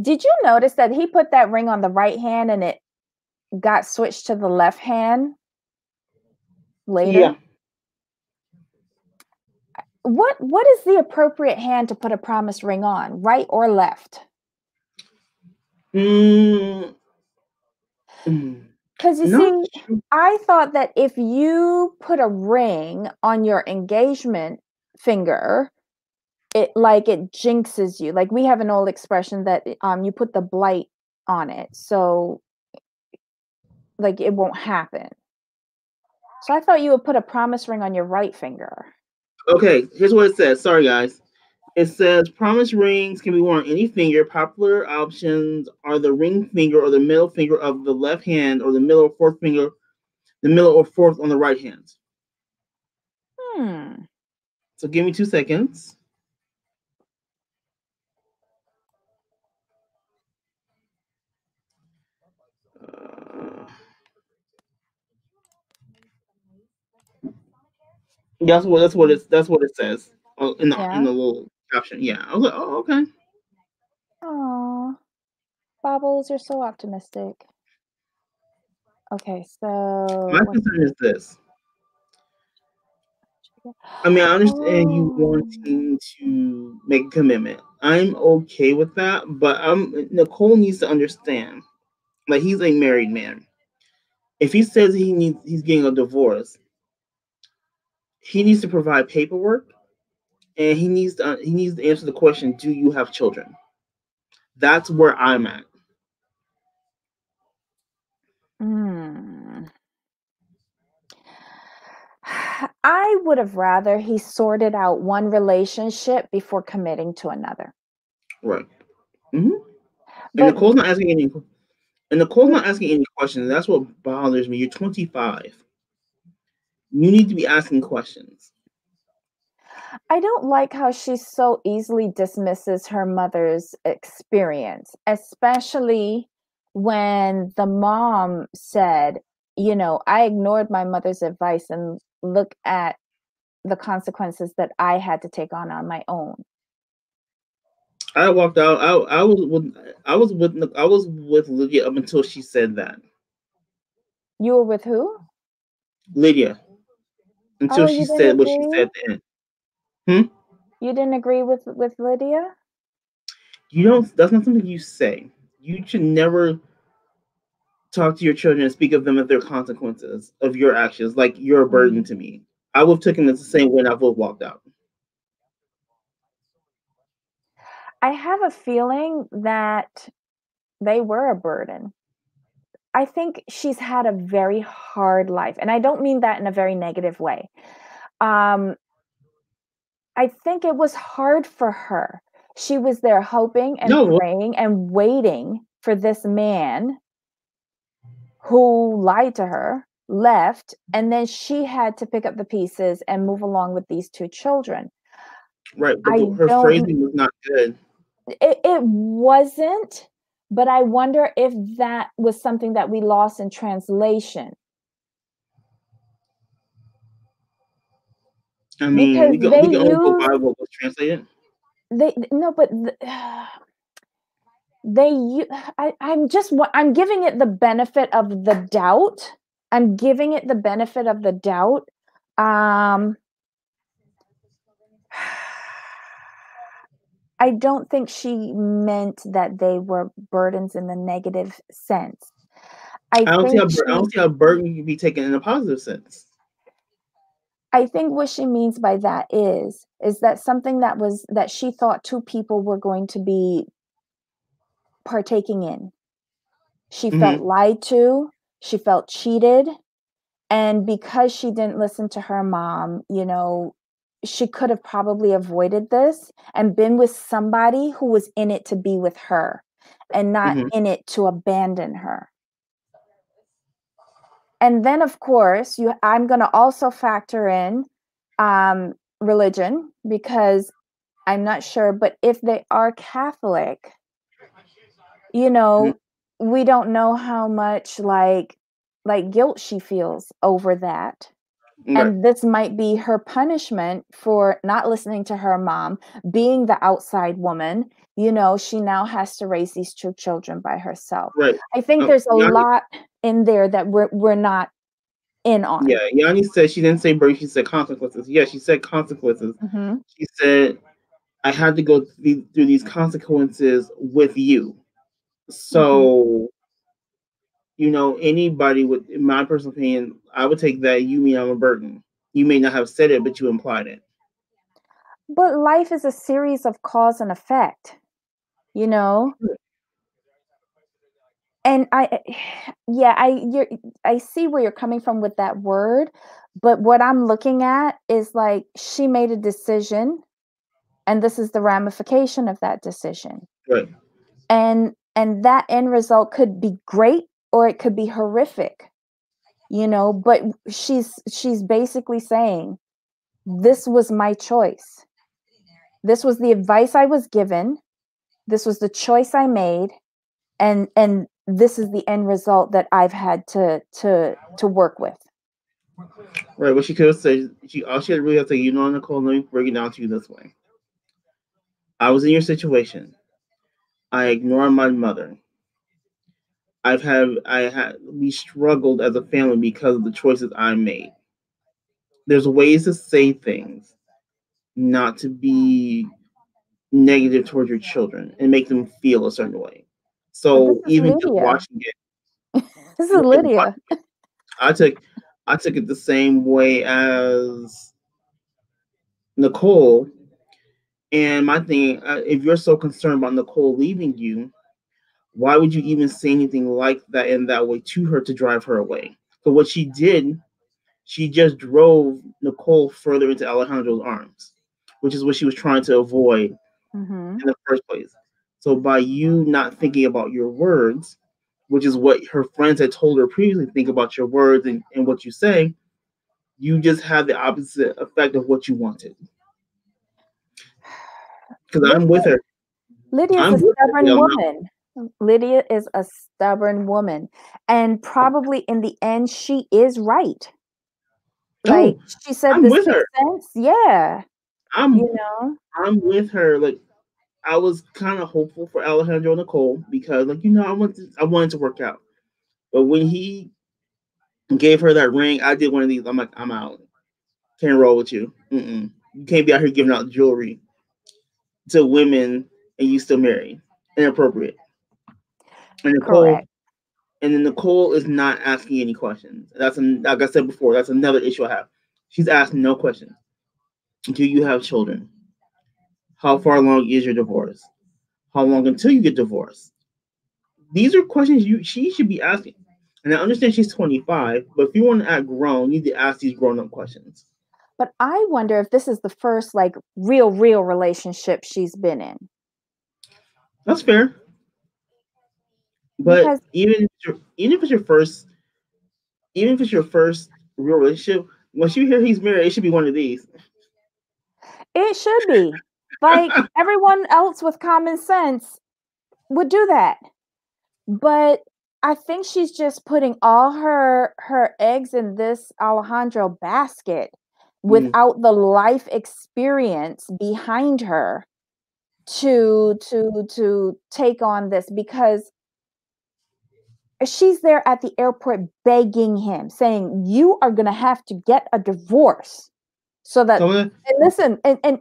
Did you notice that he put that ring on the right hand and it got switched to the left hand later? Yeah. What is the appropriate hand to put a promise ring on, right or left? Mm, Because you not see, sure. I thought that if you put a ring on your engagement finger, it jinxes you. Like we have an old expression that you put the blight on it, so like it won't happen. So I thought you would put a promise ring on your right finger. Okay, here's what it says. Sorry, guys. It says promise rings can be worn on any finger. Popular options are the ring finger or the middle finger of the left hand, or the middle or fourth finger, the middle or fourth on the right hand. So give me 2 seconds. That's what it says in the little caption. Yeah, I was like, oh, okay. Aw, Bobbles, you're so optimistic. Okay, so My concern is this. I mean, I understand you wanting to make a commitment. I'm okay with that, but Nicole needs to understand. Like, he's a married man. If he says he's getting a divorce, he needs to provide paperwork, and he needs to answer the question: do you have children? That's where I'm at. I would have rather he sorted out one relationship before committing to another. Right. Mm-hmm. But And Nicole's not asking any questions. That's what bothers me. You're 25. You need to be asking questions. I don't like how she so easily dismisses her mother's experience, especially when the mom said, I ignored my mother's advice and look at the consequences that I had to take on my own. I walked out. I was with Lydia up until she said that. You were with who? Lydia. Until she said what she said then. You didn't agree with Lydia? That's not something you say. You should never talk to your children and speak of them as their consequences of your actions, like you're a burden to me. I would have taken it the same way and I would have walked out. I have a feeling that they were a burden. I think she's had a very hard life, and I don't mean that in a very negative way. I think it was hard for her. She was there hoping and praying and waiting for this man who lied to her, left, and then she had to pick up the pieces and move along with these two children. Right, but her phrasing was not good. It wasn't, but I wonder if that was something that we lost in translation. I mean, we can only go by what was translated. I'm giving it the benefit of the doubt. I'm giving it the benefit of the doubt. I don't think she meant that they were burdens in the negative sense. I don't see how burden can be taken in a positive sense. I think what she means by that is that something that she thought two people were going to be partaking in. She felt Mm-hmm. lied to, she felt cheated, and because she didn't listen to her mom, she could have probably avoided this and been with somebody who was in it to be with her and not Mm-hmm. in it to abandon her. And then, of course, I'm going to also factor in religion, because I'm not sure, but if they are Catholic, you know, we don't know how much like guilt she feels over that. Right. And this might be her punishment for not listening to her mom, being the outside woman. She now has to raise these two children by herself. Right. I think there's a Yanni, lot in there that we're not in on. yeah, Yanni said she didn't say birth, she said consequences. Yeah, she said consequences. Hmm. She said, I had to go through these consequences with you. Hmm. So, anybody with, in my personal opinion, I would take that you mean I'm a burden. You may not have said it, but you implied it. But life is a series of cause and effect, you know? And yeah, I see where you're coming from with that word, but what I'm looking at is like she made a decision, and this is the ramification of that decision. Right. And that end result could be great or it could be horrific, but she's basically saying, this was my choice. This was the advice I was given. This was the choice I made, and this is the end result that I've had to work with. Right. What she could have said, all she had really had to say, Nicole, let me break it down to you this way. I was in your situation. I ignored my mother. We struggled as a family because of the choices I made. There's ways to say things, not to be negative towards your children and make them feel a certain way. But this So is even just Lydia. watching it, This is Lydia. I took it the same way as Nicole. And my thing, if you're so concerned about Nicole leaving you, why would you even say anything like that in that way to her to drive her away? So what she did, she just drove Nicole further into Alejandro's arms, which is what she was trying to avoid Mm-hmm. in the first place. So by you not thinking about your words, which is what her friends had told her previously, think about your words and what you say, you just have the opposite effect of what you wanted. Because I'm with her. Lydia's I'm a with her. stubborn woman. Lydia is a stubborn woman. And probably in the end, she is right. Like Oh, she said, I'm the with her. sixth sense. Yeah. I'm You know? I'm with her. Like I was kind of hopeful for Alejandro Nicole because, I wanted to work out. But when he gave her that ring, I did one of these. I'm like, I'm out. Can't roll with you. Mm-mm. You can't be out here giving out jewelry to women and you still married. Inappropriate. And Nicole, Correct. and then Nicole is not asking any questions. Like I said before, that's another issue I have. She's asking no questions. Do you have children? How far along is your divorce? How long until you get divorced? These are questions she should be asking. And I understand she's 25, but if you want to act grown, you need to ask these grown up questions. But I wonder if this is the first like real relationship she's been in. That's fair. But Because even if it's your first real relationship, once you hear he's married, it should be one of these. it should be. Like everyone else with common sense would do that. But I think she's just putting all her eggs in this Alejandro basket without the life experience behind her to take on this, because she's there at the airport begging him, saying, you are going to have to get a divorce so that, and listen, and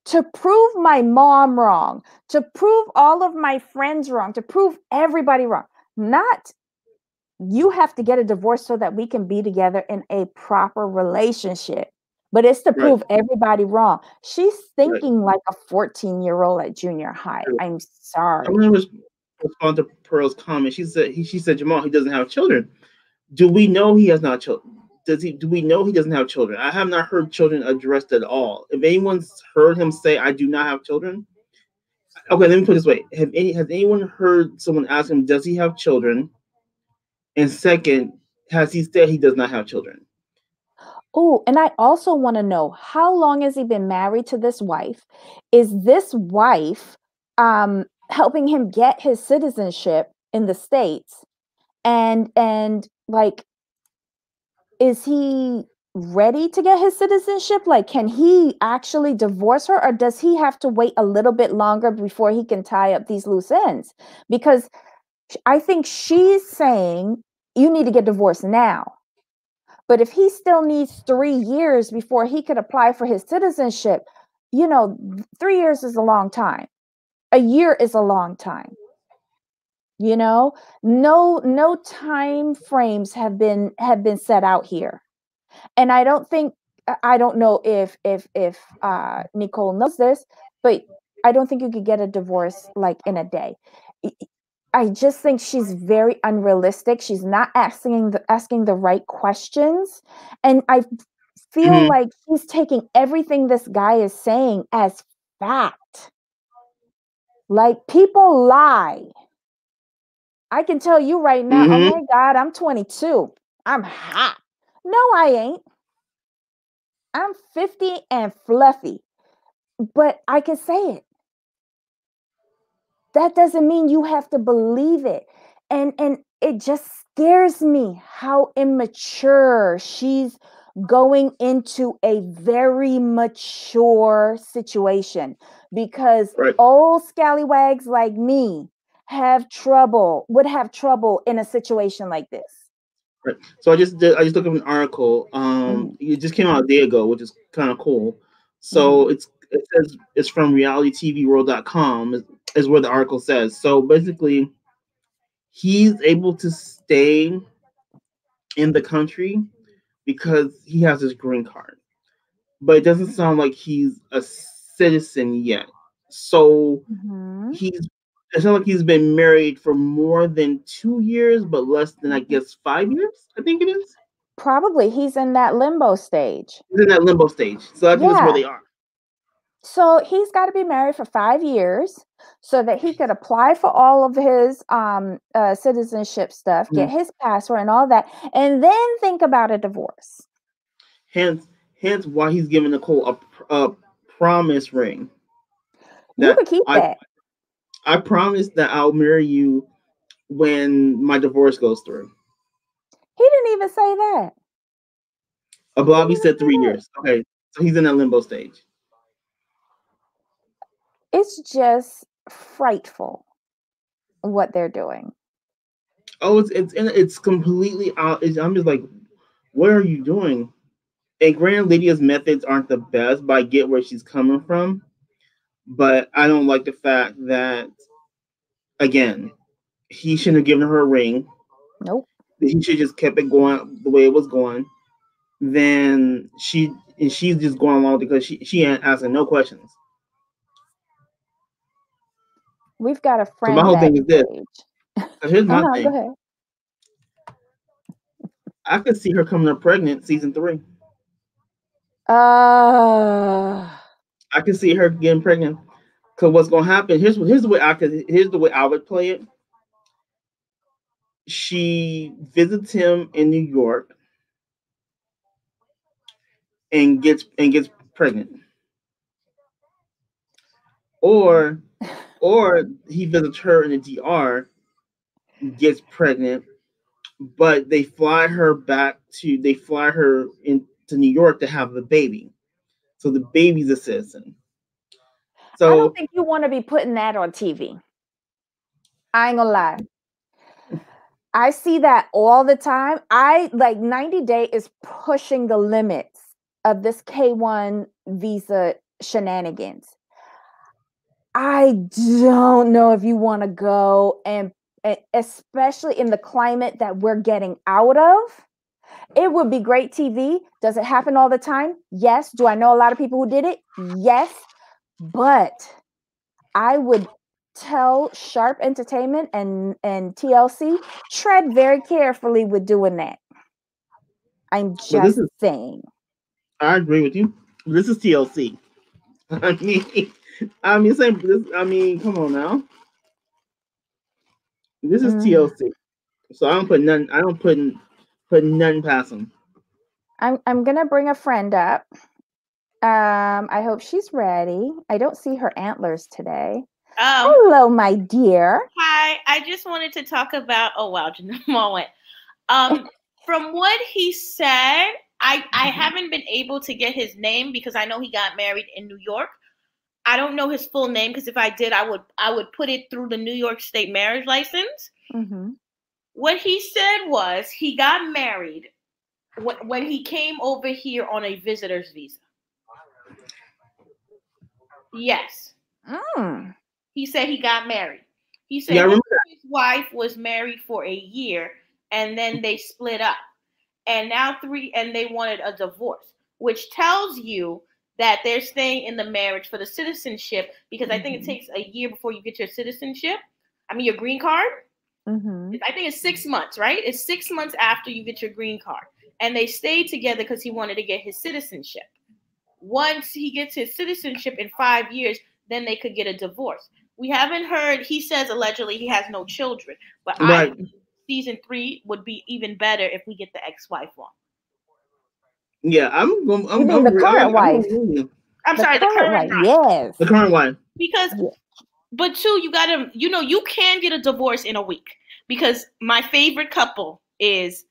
to prove my mom wrong, to prove all of my friends wrong, to prove everybody wrong. Not, you have to get a divorce so that we can be together in a proper relationship. but it's to Right. prove everybody wrong. She's Right. thinking like a 14-year-old at junior high. I'm I'm sorry. gonna respond to Pearl's comment. She said Jamal, he doesn't have children. Do we know he has not children? Do we know he doesn't have children? I have not heard children addressed at all. If anyone's heard him say I do not have children, okay, let me put it this way. Has anyone heard someone ask him, does he have children? And second, has he said he does not have children? Oh, and I also want to know, how long has he been married to this wife? Is this wife helping him get his citizenship in the States? And like, is he ready to get his citizenship? Like, can he actually divorce her, or does he have to wait a little bit longer before he can tie up these loose ends? Because I think she's saying you need to get divorced now. But if he still needs 3 years before he could apply for his citizenship, 3 years is a long time. A year is a long time. No time frames have been set out here. And I don't know if Nicole knows this, but I don't think you could get a divorce like in a day. I just think she's very unrealistic. She's not asking the right questions, and I feel Mm-hmm. like she's taking everything this guy is saying as fact. Like, people lie. I can tell you right now, oh Mm-hmm. my God, I'm 22. I'm hot. No, I ain't. I'm 50 and fluffy, but I can say it. That doesn't mean you have to believe it. And it just scares me how immature she's going into a very mature situation, because Right. old scallywags like me would have trouble in a situation like this. Right. So I just looked up an article. Mhm, It just came out a day ago, which is kind of cool. mhm, So it says it's from realitytvworld.com is where the article says. So basically, he's able to stay in the country because he has his green card, but it doesn't sound like he's a citizen yet. So mhm, he's it sounds like he's been married for more than 2 years, but less than I mhm. guess 5 years. I think it is. Probably he's in that limbo stage. He's in that limbo stage. So I think that's where Yeah. they are. So he's got to be married for 5 years so that he could apply for all of his citizenship stuff, get Mhm. his passport and all that, and then think about a divorce. Hence, hence why he's giving Nicole a promise ring You that could keep that. I promise that I'll marry you when my divorce goes through. He didn't even say that. He didn't Bobby even said say 3 years. Okay, so he's in that limbo stage. that. It's just frightful what they're doing. Oh, it's completely out. I'm just like, what are you doing? And granted, Lydia's methods aren't the best, but I get where she's coming from. But I don't like the fact that, again, he shouldn't have given her a ring. Nope. He should just kept it going the way it was going. Then she's just going along because she ain't asking no questions. We've got a So my friend whole thing is this. backstage. So here's my Go thing. ahead. I could see her coming up pregnant season 3. Uh, I can see her getting pregnant. Cause what's gonna happen? Here's the way I would play it. She visits him in New York and gets pregnant, or he visits her in the DR, gets pregnant, but they fly her into New York to have the baby, so the baby's a citizen. I don't So think you want to be putting that on TV. I ain't gonna lie. I see that all the time. I like 90 Day is pushing the limits of this K1 visa shenanigans. I don't know if you want to go and especially in the climate that we're getting out of. It would be great TV. Does it happen all the time? Yes. Do I know a lot of people who did it? Yes. But I would tell Sharp Entertainment and TLC, tread very carefully with doing that. I'm just saying. I agree with you. This is TLC. I mean, same. Come on now. This is TLC, so I don't put none. I don't put none past them. I'm gonna bring a friend up. I hope she's ready. I don't see her antlers today. Oh, hello, my dear. Hi. I just wanted to talk about. Oh wow, Jamal went. From what he said, I haven't been able to get his name because I know he got married in New York. I don't know his full name because if I did, I would put it through the New York State marriage license. Mm-hmm. What he said was he got married when he came over here on a visitor's visa. Yes. He said he got married. He said his wife was married for a year and then they split up. And now they wanted a divorce, which tells you that they're staying in the marriage for the citizenship because I think it takes a year before you get your citizenship. I mean, your green card. Mm-hmm. I think it's 6 months, right? It's 6 months after you get your green card. And they stayed together because he wanted to get his citizenship. Once he gets his citizenship in 5 years, then they could get a divorce. We haven't heard, he says allegedly he has no children, but right. I think season 3 would be even better if we get the ex-wife on. Yeah, I'm the current wife. I'm sorry, the current wife. Yes. The current wife. Because, but too, you gotta, you can get a divorce in a week because my favorite couple is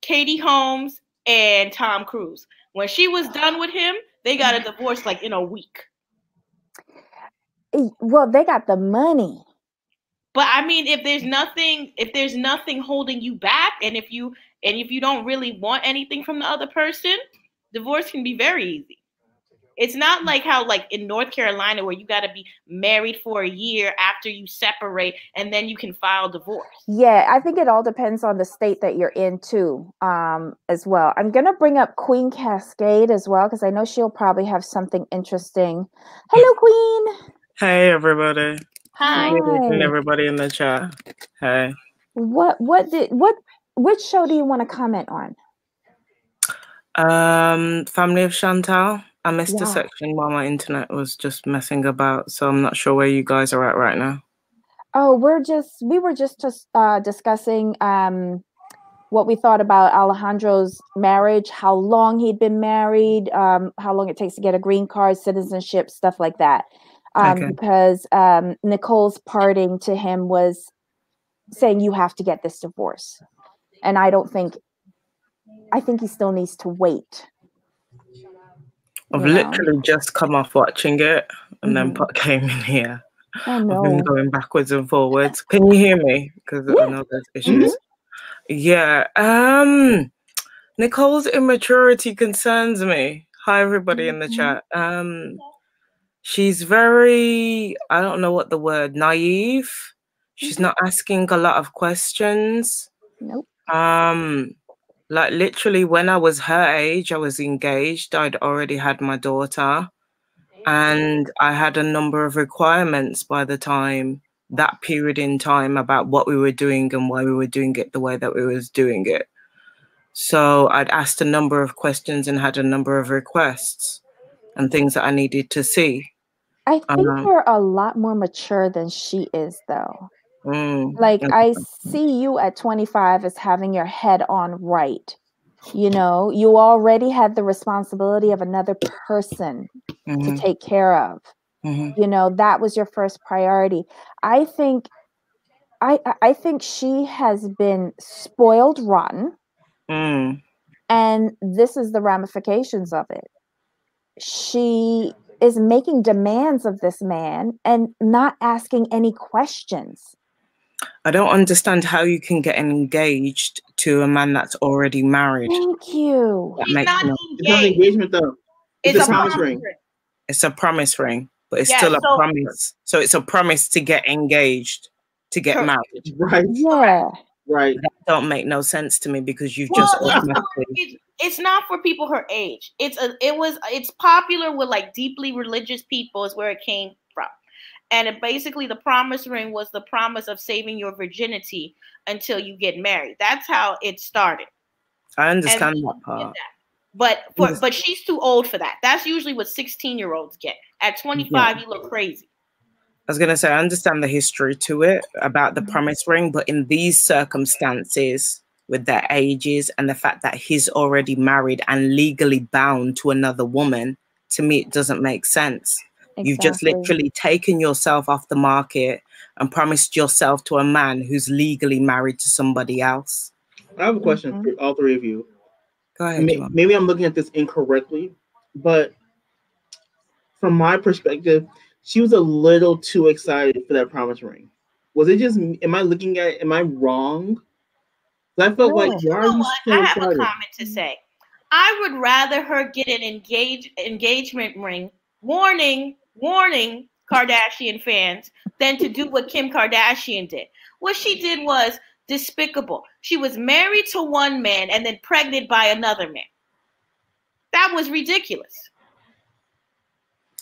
Katie Holmes and Tom Cruise. When she was done with him, they got a divorce like in a week. Well, they got the money. But I mean, if there's nothing holding you back, and if you don't really want anything from the other person, divorce can be very easy. It's not like how like in North Carolina where you got to be married for a year after you separate and then you can file divorce. Yeah, I think it all depends on the state that you're in too, as well. I'm going to bring up Queen Cascade as well because I know she'll probably have something interesting. Hello, Queen. Hey, everybody. Hi. And everybody in the chat. Hey. Which show do you want to comment on? Family of Chantel. I missed a section while my internet was just messing about, so I'm not sure where you guys are at right now. Oh, we were just discussing what we thought about Alejandro's marriage, how long he'd been married, how long it takes to get a green card, citizenship, stuff like that. Because Nicole's parting to him was saying you have to get this divorce. And I think he still needs to wait. I've literally just come off watching it and then came in here. Oh, no. I've been going backwards and forwards. Can you hear me? Because I know there's issues. Yeah. Nicole's immaturity concerns me. Hi, everybody in the chat. She's very, I don't know what the word, naive. She's not asking a lot of questions. Nope. Like literally when I was her age, I was engaged. I'd already had my daughter and I had a number of requirements by the time that period in time about what we were doing and why we were doing it the way that we was doing it. So I'd asked a number of questions and had a number of requests and things that I needed to see. I think you're a lot more mature than she is, though. I see you at 25 as having your head on right. You already had the responsibility of another person to take care of. That was your first priority. I think she has been spoiled rotten. And this is the ramifications of it. She is making demands of this man and not asking any questions. I don't understand how you can get engaged to a man that's already married. Thank you. It's not It's not an engagement though. It's a promise ring. It's a promise ring, but it's still a promise. So it's a promise to get engaged, to get married. Right. Yeah. Right. That don't make no sense to me because you've just automatically. It's not for people her age. It's popular with like deeply religious people is where it came from. And basically the promise ring was the promise of saving your virginity until you get married. That's how it started. I understand that part. But she's too old for that. That's usually what 16-year-olds get. At 25, you look crazy. I was going to say, I understand the history to it about the promise ring, but in these circumstances, with their ages and the fact that he's already married and legally bound to another woman, to me, it doesn't make sense. Exactly. You've just literally taken yourself off the market and promised yourself to a man who's legally married to somebody else. I have a question for all three of you. Go ahead. Maybe I'm looking at this incorrectly, but from my perspective, she was a little too excited for that promise ring. Was it just, am I wrong? I felt like, why are you so I have excited? a comment to say. I would rather her get an engagement ring, warning, Kardashian fans, than to do what Kim Kardashian did. What she did was despicable. She was married to one man and then pregnant by another man. That was ridiculous.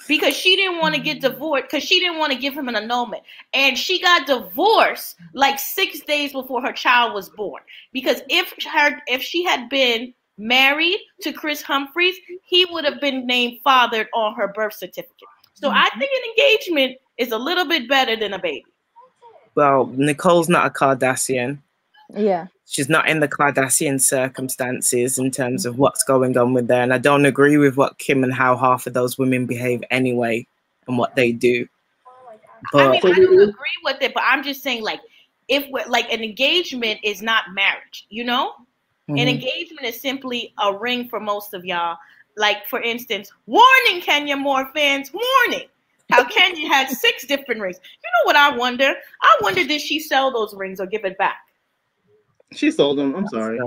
Because she didn't want to get divorced, because she didn't want to give him an annulment. And she got divorced like 6 days before her child was born. Because if she had been married to Chris Humphries, he would have been named fathered on her birth certificate. So I think an engagement is a little bit better than a baby. Well, Nicole's not a Kardashian. Yeah. She's not in the Kardashian circumstances in terms of what's going on with her. And I don't agree with what Kim and how half of those women behave anyway and what they do. But I don't agree with it, but I'm just saying, like, if like an engagement is not marriage, you know? An engagement is simply a ring for most of y'all. Like, for instance, warning, Kenya Moore fans, warning. How Kenya had 6 different rings. You know what I wonder? I wonder, did she sell those rings or give it back? She sold them. I'm sorry.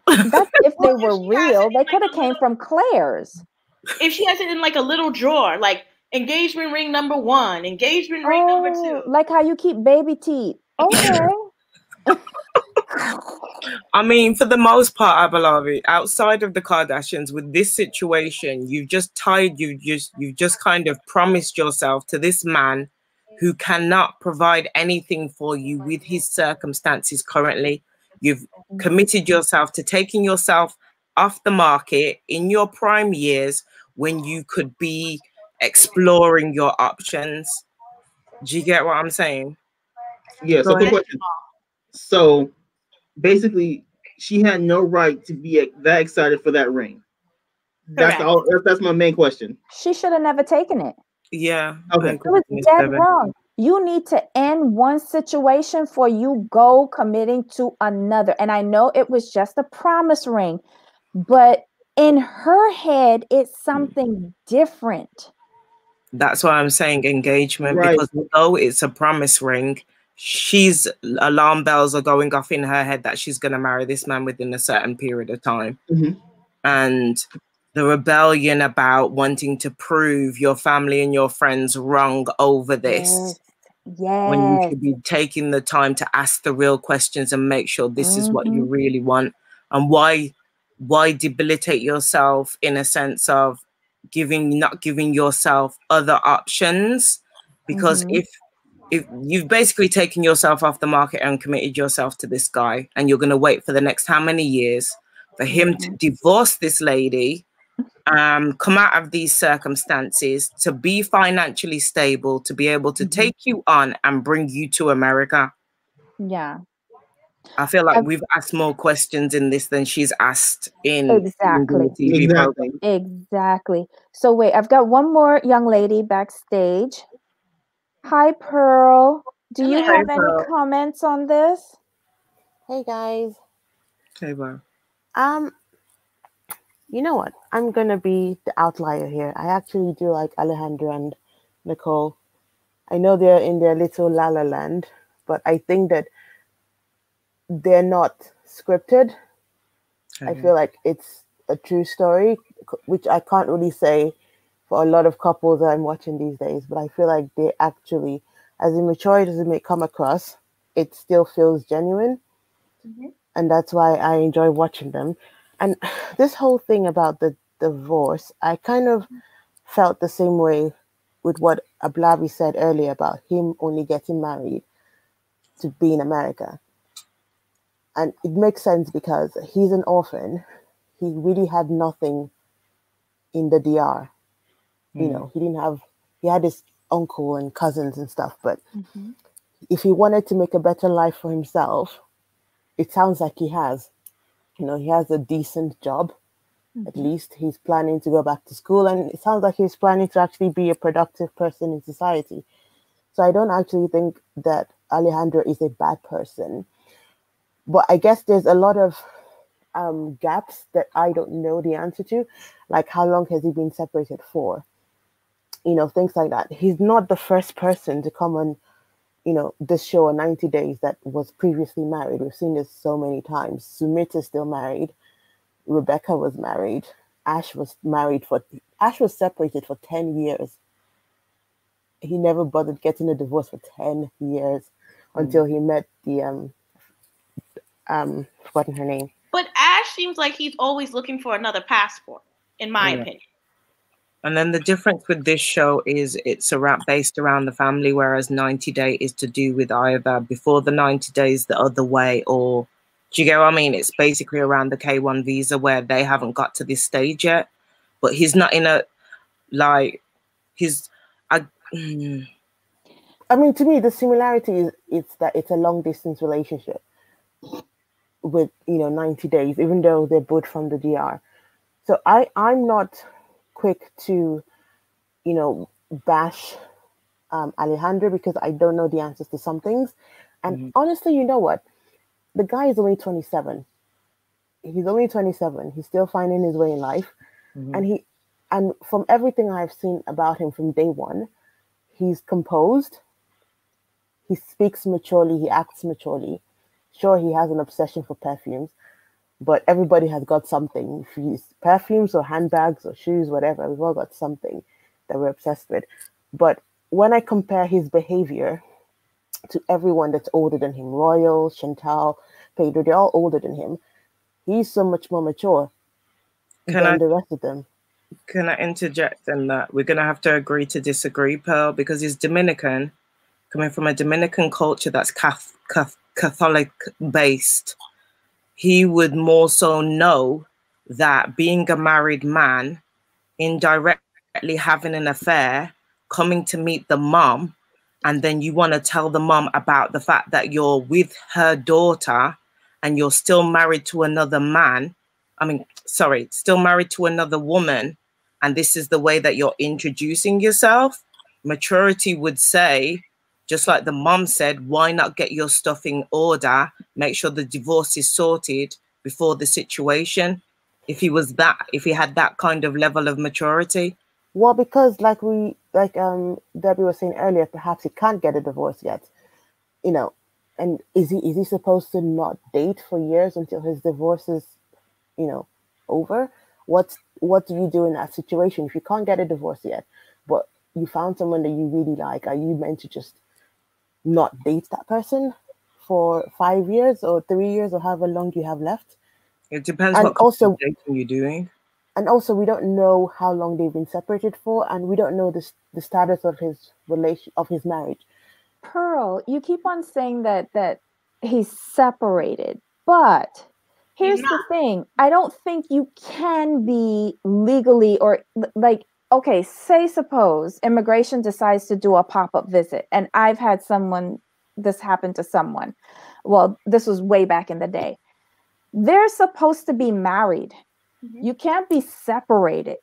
That's if they were real. They could have came from Claire's. If she has it in like a little drawer, like engagement ring number 1, engagement ring number 2. Like how you keep baby teeth. Okay. I mean, for the most part, I believe it. Outside of the Kardashians, with this situation, you've just kind of promised yourself to this man who cannot provide anything for you with his circumstances currently. You've committed yourself to taking yourself off the market in your prime years when you could be exploring your options. Do you get what I'm saying? Yeah. So, quick question. So, basically, she had no right to be that excited for that ring. That's all. That's my main question. She should have never taken it. Yeah. Okay. It was dead wrong. You need to end one situation before you go committing to another. And I know it was just a promise ring, but in her head, it's something different. That's why I'm saying engagement, because although it's a promise ring, she's alarm bells are going off in her head that she's going to marry this man within a certain period of time. And the rebellion about wanting to prove your family and your friends wrong over this. Yes. When you should be taking the time to ask the real questions and make sure this is what you really want. And why debilitate yourself in a sense of not giving yourself other options? Because if you've basically taken yourself off the market and committed yourself to this guy, and you're going to wait for the next how many years for him to divorce this lady, come out of these circumstances, to be financially stable, to be able to take you on and bring you to America. Yeah. I feel like we've asked more questions in this than she's asked in Exactly. the TV program. Exactly. So wait, I've got one more young lady backstage. Hi, Pearl. Do you have any comments on this? Hey, guys. Hey, Pearl. You know what? I'm going to be the outlier here. I actually do like Alejandro and Nicole. I know they're in their little la la land, but I think that they're not scripted. I feel like it's a true story, which I can't really say for a lot of couples that I'm watching these days, but I feel like they actually, as immature as it may come across, it still feels genuine. And that's why I enjoy watching them. And this whole thing about the divorce, I kind of felt the same way with what Ablabi said earlier about him only getting married to be in America. And it makes sense because he's an orphan. He really had nothing in the DR. You know, he had his uncle and cousins and stuff, but if he wanted to make a better life for himself, it sounds like he has. You know, he has a decent job. At least he's planning to go back to school, and it sounds like he's planning to actually be a productive person in society. So I don't actually think that Alejandro is a bad person. But I guess there's a lot of gaps that I don't know the answer to, like how long has he been separated for? You know, things like that. He's not the first person to come on, you know, this show on 90 Days that was previously married. We've seen this so many times. Sumit is still married. Rebecca was married. Ash was separated for 10 years. He never bothered getting a divorce for 10 years until he met the forgotten her name. But Ash seems like he's always looking for another passport, in my opinion. And then the difference with this show is it's based around the family, whereas 90 Day is to do with either before the 90 days the other way, or do you get what I mean? It's basically around the K1 visa where they haven't got to this stage yet. But he's not in a, like, I mean, to me, the similarity is that it's a long distance relationship with, you know, 90 Days, even though they're both from the DR. So I'm not quick to, you know, bash Alejandro because I don't know the answers to some things. And honestly, you know what? The guy is only 27. He's only 27. He's still finding his way in life. And from everything I've seen about him from day one, he's composed. He speaks maturely. He acts maturely. Sure, he has an obsession for perfumes, but everybody has got something. If it's perfumes or handbags or shoes, whatever, we've all got something that we're obsessed with. But when I compare his behavior to everyone that's older than him, Royal, Chantel, Pedro, they're all older than him. He's so much more mature than the rest of them. Can I interject in that? We're going to have to agree to disagree, Pearl, because he's Dominican, coming from a Dominican culture that's Catholic-based. He would more so know that being a married man, indirectly having an affair, coming to meet the mom, and then you want to tell the mom about the fact that you're with her daughter and you're still married to another man. Still married to another woman. And this is the way that you're introducing yourself. Maturity would say, just like the mom said, why not get your stuff in order? Make sure the divorce is sorted before the situation. If he had that kind of level of maturity. Well, because like Debbie was saying earlier, perhaps he can't get a divorce yet, you know. And is he supposed to not date for years until his divorce is, you know, over? What do you do in that situation if you can't get a divorce yet, but you found someone that you really like? Are you meant to just not date that person for 5 years or 3 years or however long you have left? It depends what kind of dating you're doing. And also, we don't know how long they've been separated for, and we don't know the status of his marriage. Pearl, you keep on saying that he's separated, but here's the thing. I don't think you can be legally or like, okay, suppose immigration decides to do a pop-up visit, and I've had this happened to someone. Well, this was way back in the day. They're supposed to be married. You can't be separated.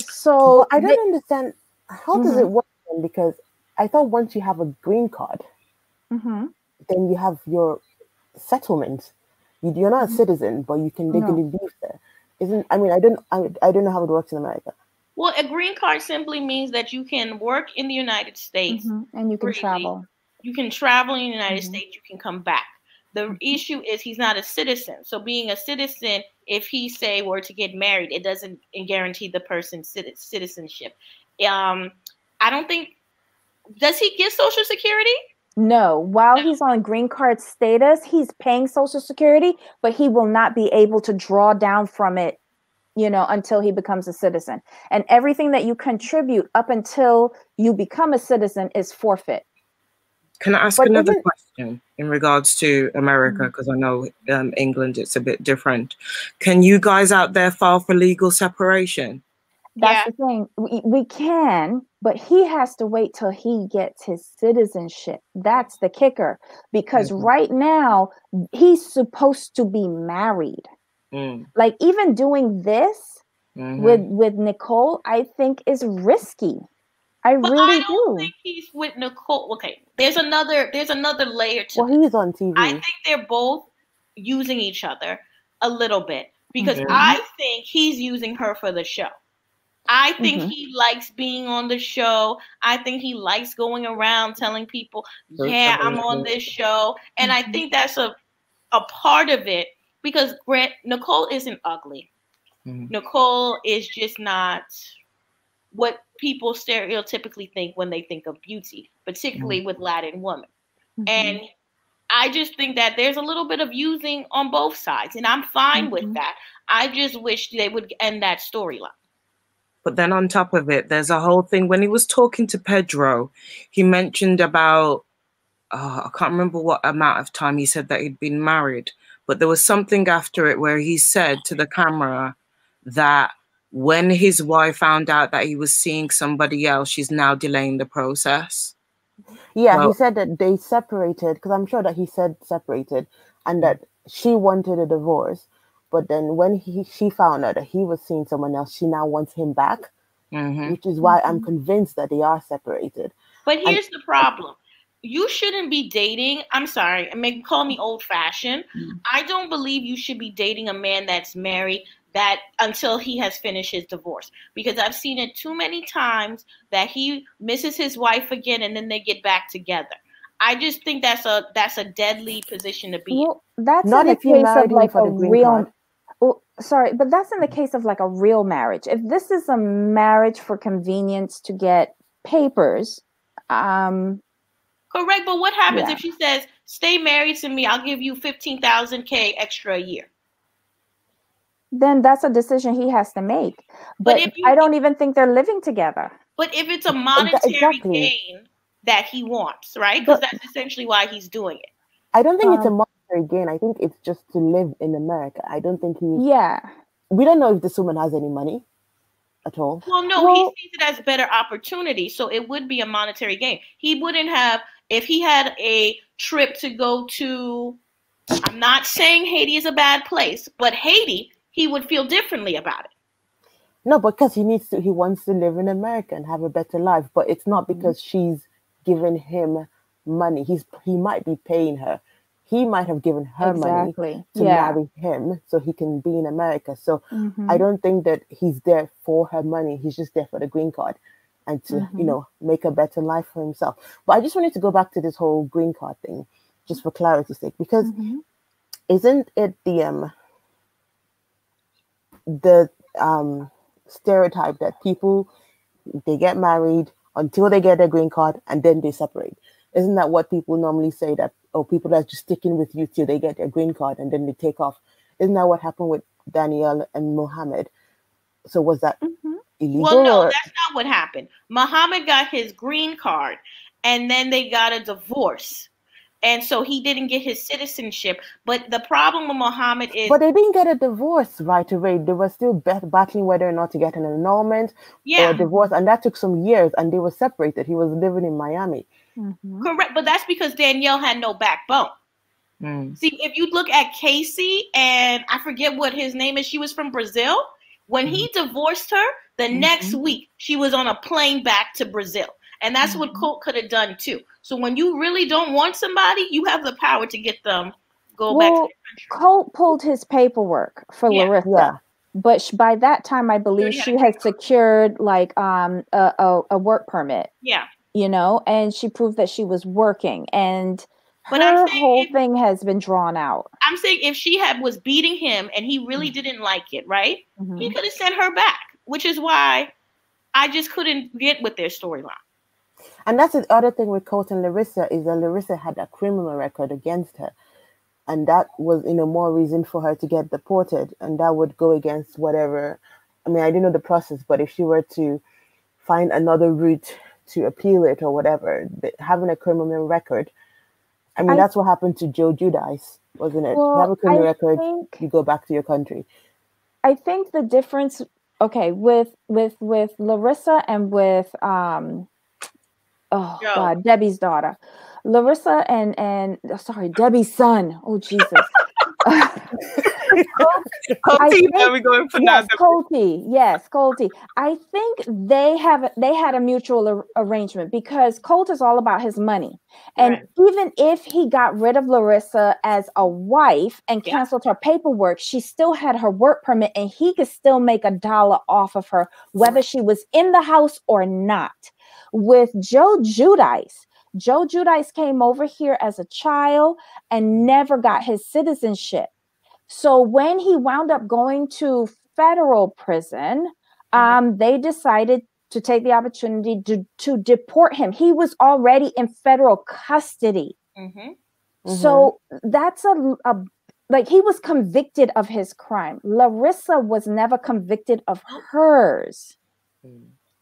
So I don't understand, how does it work then? Because I thought once you have a green card, then you have your settlement. You're not a citizen, but you can legally live there. I don't know how it works in America. Well, a green card simply means that you can work in the United States and you can travel. You can travel in the United States. You can come back. The issue is he's not a citizen. So being a citizen, if he were to get married, it doesn't guarantee the person's citizenship. I don't think, does he get Social Security? No, while he's on green card status, he's paying Social Security, but he will not be able to draw down from it, until he becomes a citizen. And everything that you contribute up until you become a citizen is forfeit. Can I ask another question in regards to America? Because I know England, it's a bit different. Can you guys out there file for legal separation? That's the thing. We can, but he has to wait till he gets his citizenship. That's the kicker. Because right now, he's supposed to be married. Like, even doing this with Nicole, I think is risky. I don't think he's with Nicole. Okay, there's another layer to this. He's on TV. I think they're both using each other a little bit, because I think he's using her for the show. I think he likes being on the show. I think he likes going around telling people, yeah, I'm on this show. And I think that's a part of it, because Nicole isn't ugly. Nicole is just not what people stereotypically think when they think of beauty, particularly with Latin women. And I just think that there's a little bit of using on both sides, and I'm fine with that. I just wish they would end that storyline. But then on top of it, there's a whole thing. When he was talking to Pedro, he mentioned about, I can't remember what amount of time he said that he'd been married, but there was something after it where he said to the camera that when his wife found out that he was seeing somebody else, she's now delaying the process. Yeah, he said that they separated, because I'm sure that he said separated, and that she wanted a divorce. But then when she found out that he was seeing someone else, she now wants him back, which is why I'm convinced that they are separated. But here's the problem. You shouldn't be dating. I'm sorry, call me old-fashioned. I don't believe you should be dating a man that's married until he has finished his divorce, because I've seen it too many times that he misses his wife again and then they get back together. I just think that's a deadly position to be in. That's not in the case of like a real. Sorry, but that's in the case of like a real marriage. If this is a marriage for convenience to get papers, correct. But what happens if she says, "Stay married to me, I'll give you 15,000 extra a year"? Then that's a decision he has to make. But I don't even think they're living together. But if it's a monetary gain that he wants, right? Because that's essentially why he's doing it. I don't think it's a monetary gain. I think it's just to live in America. I don't think he... Yeah. We don't know if this woman has any money at all. Well, no, he sees it as better opportunity. So it would be a monetary gain. He wouldn't have... If he had a trip to go to... I'm not saying Haiti is a bad place, but Haiti... he would feel differently about it. No, because he wants to live in America and have a better life. But it's not because she's giving him money. He might be paying her. He might have given her money to marry him so he can be in America. So I don't think that he's there for her money. He's just there for the green card and to, make a better life for himself. But I just wanted to go back to this whole green card thing, just for clarity's sake, because isn't it the stereotype that people, they get married until they get their green card and then they separate? Isn't that what people normally say, that people are just sticking with you till they get their green card and then they take off? Isn't that what happened with Danielle and Mohammed? So was that illegal? Well, no, that's not what happened. Mohammed got his green card and then they got a divorce. And so he didn't get his citizenship. But the problem with Mohammed is... But they didn't get a divorce right away. They were still battling whether or not to get an annulment or a divorce. And that took some years and they were separated. He was living in Miami. Correct. But that's because Danielle had no backbone. See, if you look at Casey, and I forget what his name is, she was from Brazil. When he divorced her, the next week she was on a plane back to Brazil. And that's what Colt could have done too. So when you really don't want somebody, you have the power to get them back to their country. Colt pulled his paperwork for Larissa. But by that time, I believe she had secured like a work permit. Yeah. And she proved that she was working. And her whole thing has been drawn out. I'm saying if she was beating him and he really didn't like it, right? He could have sent her back, which is why I just couldn't get with their storyline. And that's the other thing with Colt and Larissa is that Larissa had a criminal record against her. And that was, more reason for her to get deported. And that would go against whatever. I mean, I didn't know the process, but if she were to find another route to appeal it or whatever, having a criminal record, I mean, that's what happened to Joe Giudice, wasn't it? Well, you have a criminal record, you go back to your country. I think the difference, with Larissa and with God, Debbie's daughter, Larissa and Debbie's son. Oh Jesus. Colty, where are we going for now? Yes, Colty. I think they had a mutual arrangement because Colt is all about his money. And even if he got rid of Larissa as a wife and canceled her paperwork, she still had her work permit and he could still make $1 off of her, whether she was in the house or not. With Joe Giudice came over here as a child and never got his citizenship. So when he wound up going to federal prison, they decided to take the opportunity to deport him. He was already in federal custody. So that's he was convicted of his crime. Larissa was never convicted of hers.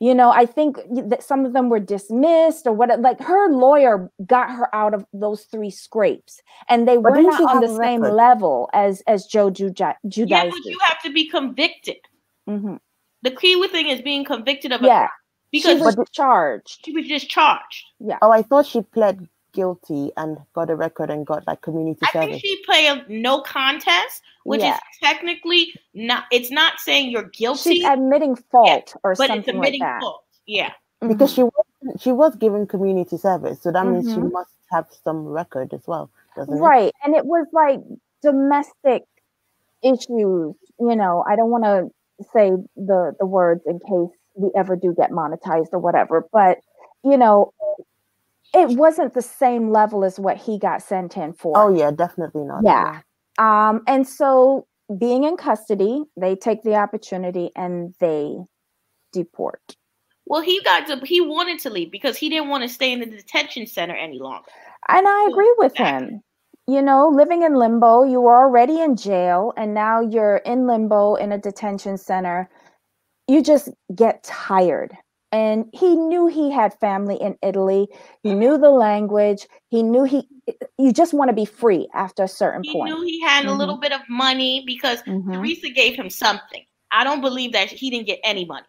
I think that some of them were dismissed or what. Like her lawyer got her out of those 3 scrapes, and they were not on the same level as Joe Giudice. Yeah, but you have to be convicted. The key thing is being convicted of a crime because she was charged. She was just charged. Yeah. Oh, I thought she pled guilty and got a record and got community service. I think she played no contest, which is technically not. It's not saying you're guilty. She's admitting fault or but something it's admitting like that. fault. Yeah, because she was given community service, so that means she must have some record as well, doesn't it? Right, and it was like domestic issues. I don't want to say the words in case we ever do get monetized or whatever, but it wasn't the same level as what he got sent in for. Oh yeah, definitely not. Yeah. And so being in custody, they take the opportunity and they deport. Well, he wanted to leave because he didn't want to stay in the detention center any longer. And I agree with him. Living in limbo, you were already in jail and now you're in limbo in a detention center. You just get tired. And he knew he had family in Italy. He knew the language. He knew you just want to be free after a certain point. He knew he had a little bit of money because Teresa gave him something. I don't believe that he didn't get any money.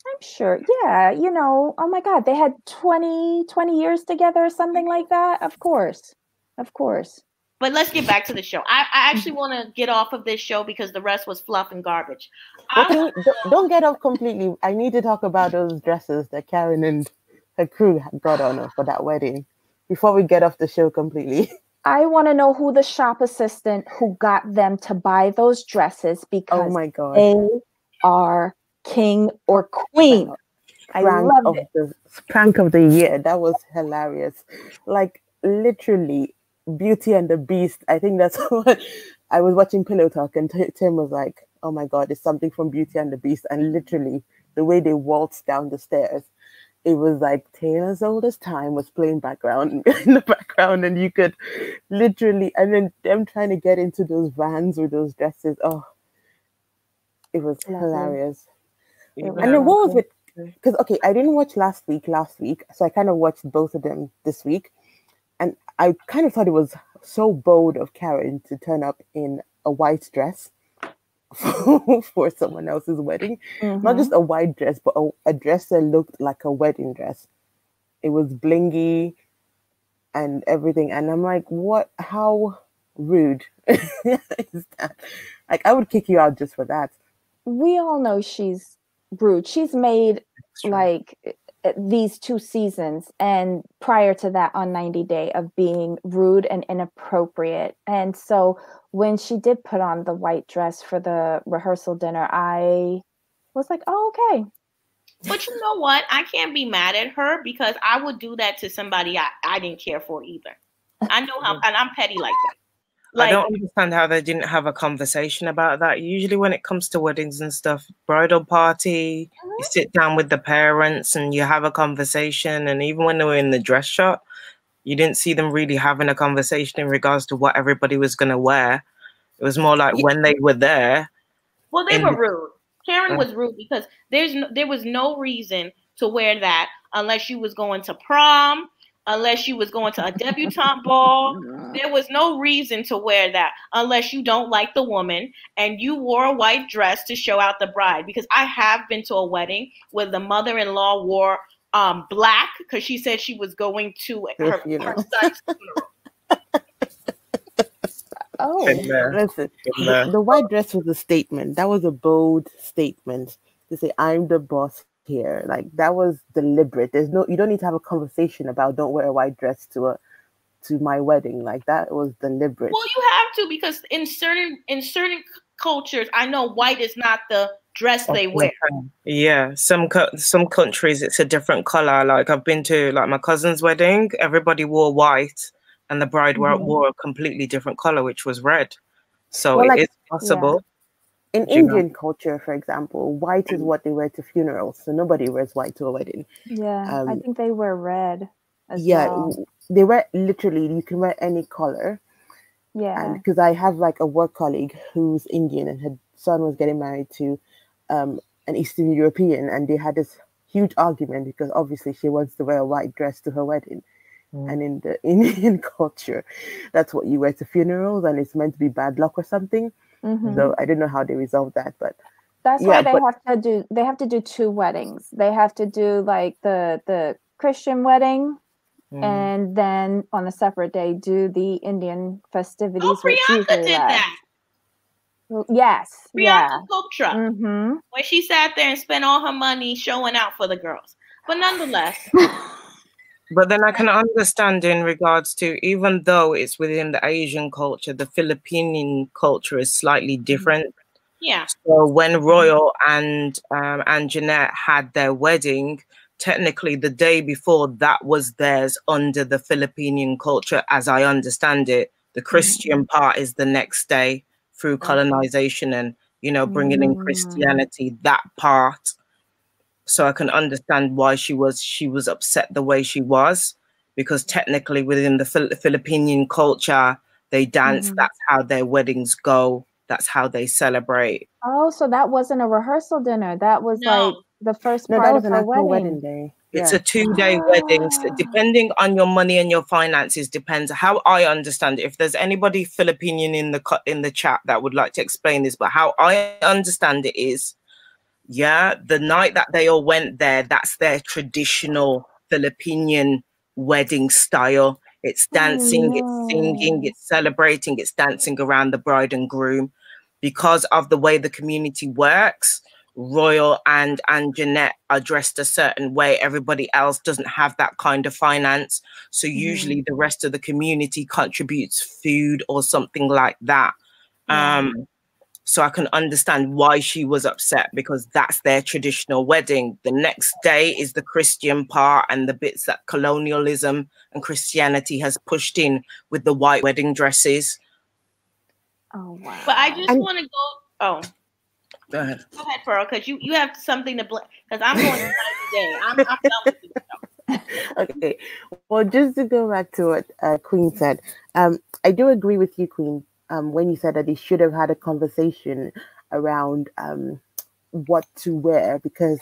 I'm sure. Yeah. Oh my God, they had 20 years together or something like that. Of course. But let's get back to the show. I actually want to get off of this show because the rest was fluff and garbage. Okay, don't get off completely. I need to talk about those dresses that Karen and her crew got on for that wedding before we get off the show completely. I want to know who the shop assistant who got them to buy those dresses because they are king or queen. I love it. The prank of the year. That was hilarious. Like literally Beauty and the Beast. I think that's what I was watching Pillow Talk and Tim was like, oh my God, it's something from Beauty and the Beast. And literally the way they waltzed down the stairs, it was like Taylor's Oldest Time was playing in the background and you could literally, and then them trying to get into those vans with those dresses. Oh, it was hilarious. And then what was it? Because, I didn't watch last week, so I kind of watched both of them this week. And I kind of thought it was so bold of Karen to turn up in a white dress for someone else's wedding. Not just a white dress, but a dress that looked like a wedding dress. It was blingy and everything. And I'm like, what? How rude is that? Like, I would kick you out just for that. We all know she's rude. She's made these 2 seasons and prior to that on 90 Day of being rude and inappropriate. And so when she did put on the white dress for the rehearsal dinner, I was like, oh, okay. But you know what? I can't be mad at her because I would do that to somebody I didn't care for either. I know how, and I'm petty like that. I don't understand how they didn't have a conversation about that. Usually when it comes to weddings and stuff, bridal party, you sit down with the parents and you have a conversation. And even when they were in the dress shop, you didn't see them really having a conversation in regards to what everybody was going to wear. It was more like when they were there. Well, they were rude. Karen was rude because there was no reason to wear that unless you was going to prom, unless you was going to a debutante ball. There was no reason to wear that unless you don't like the woman and you wore a white dress to show out the bride. Because I have been to a wedding where the mother-in-law wore black because she said she was going to her son's funeral. Oh, listen, the white dress was a statement. That was a bold statement to say, I'm the boss here. Like, that was deliberate. You don't need to have a conversation about don't wear a white dress to my wedding. Like, that was deliberate. Well, you have to, because in certain cultures, I know white is not the dress they wear. Yeah, some countries it's a different color. Like, I've been to like my cousin's wedding, everybody wore white. And the bride wore a completely different color, which was red. So it is possible. Yeah. In Indian culture, for example, white is what they wear to funerals. So nobody wears white to a wedding. Yeah, I think they wear red as well. They wear literally, you can wear any color. Yeah. And because I have like a work colleague who's Indian and her son was getting married to an Eastern European. And they had this huge argument because obviously she wants to wear a white dress to her wedding. And in the Indian culture, that's what you wear to funerals, and it's meant to be bad luck or something. So I don't know how they resolve that, but that's why they have to do two weddings. They have to do like the Christian wedding, and then on a separate day do the Indian festivities. Oh, Priyanka did that. Yes, Priyanka Chopra, where she sat there and spent all her money showing out for the girls. But nonetheless. But then I can understand in regards to, even though it's within the Asian culture, the Philippine culture is slightly different. Yeah. So when Royal and Jeanette had their wedding, technically the day before that was theirs under the Philippine culture, as I understand it. The Christian part is the next day through colonization and, bringing in Christianity, that part. So I can understand why she was upset the way she was, because technically within the Philippine culture, they dance. That's how their weddings go. That's how they celebrate. Oh, so that wasn't a rehearsal dinner. That was like the first part of her wedding day. It's a 2-day wedding. So depending on your money and your finances, depends how I understand it. If there's anybody Filipinian in the chat that would like to explain this, but how I understand it is, the night that they all went there, that's their traditional Filipinian wedding style. It's dancing, it's singing, it's celebrating, it's dancing around the bride and groom. Because of the way the community works, Royal and Jeanette are dressed a certain way. Everybody else doesn't have that kind of finance. So usually the rest of the community contributes food or something like that. So I can understand why she was upset, because that's their traditional wedding. The next day is the Christian part and the bits that colonialism and Christianity has pushed in with the white wedding dresses. Oh, wow. But I just want to go. Oh. Go ahead. Go ahead, Pearl, because you have something to blame. Because I'm going to today. I'm done with this show. Okay. Well, just to go back to what Queen said, I do agree with you, Queen. When you said that they should have had a conversation around what to wear, because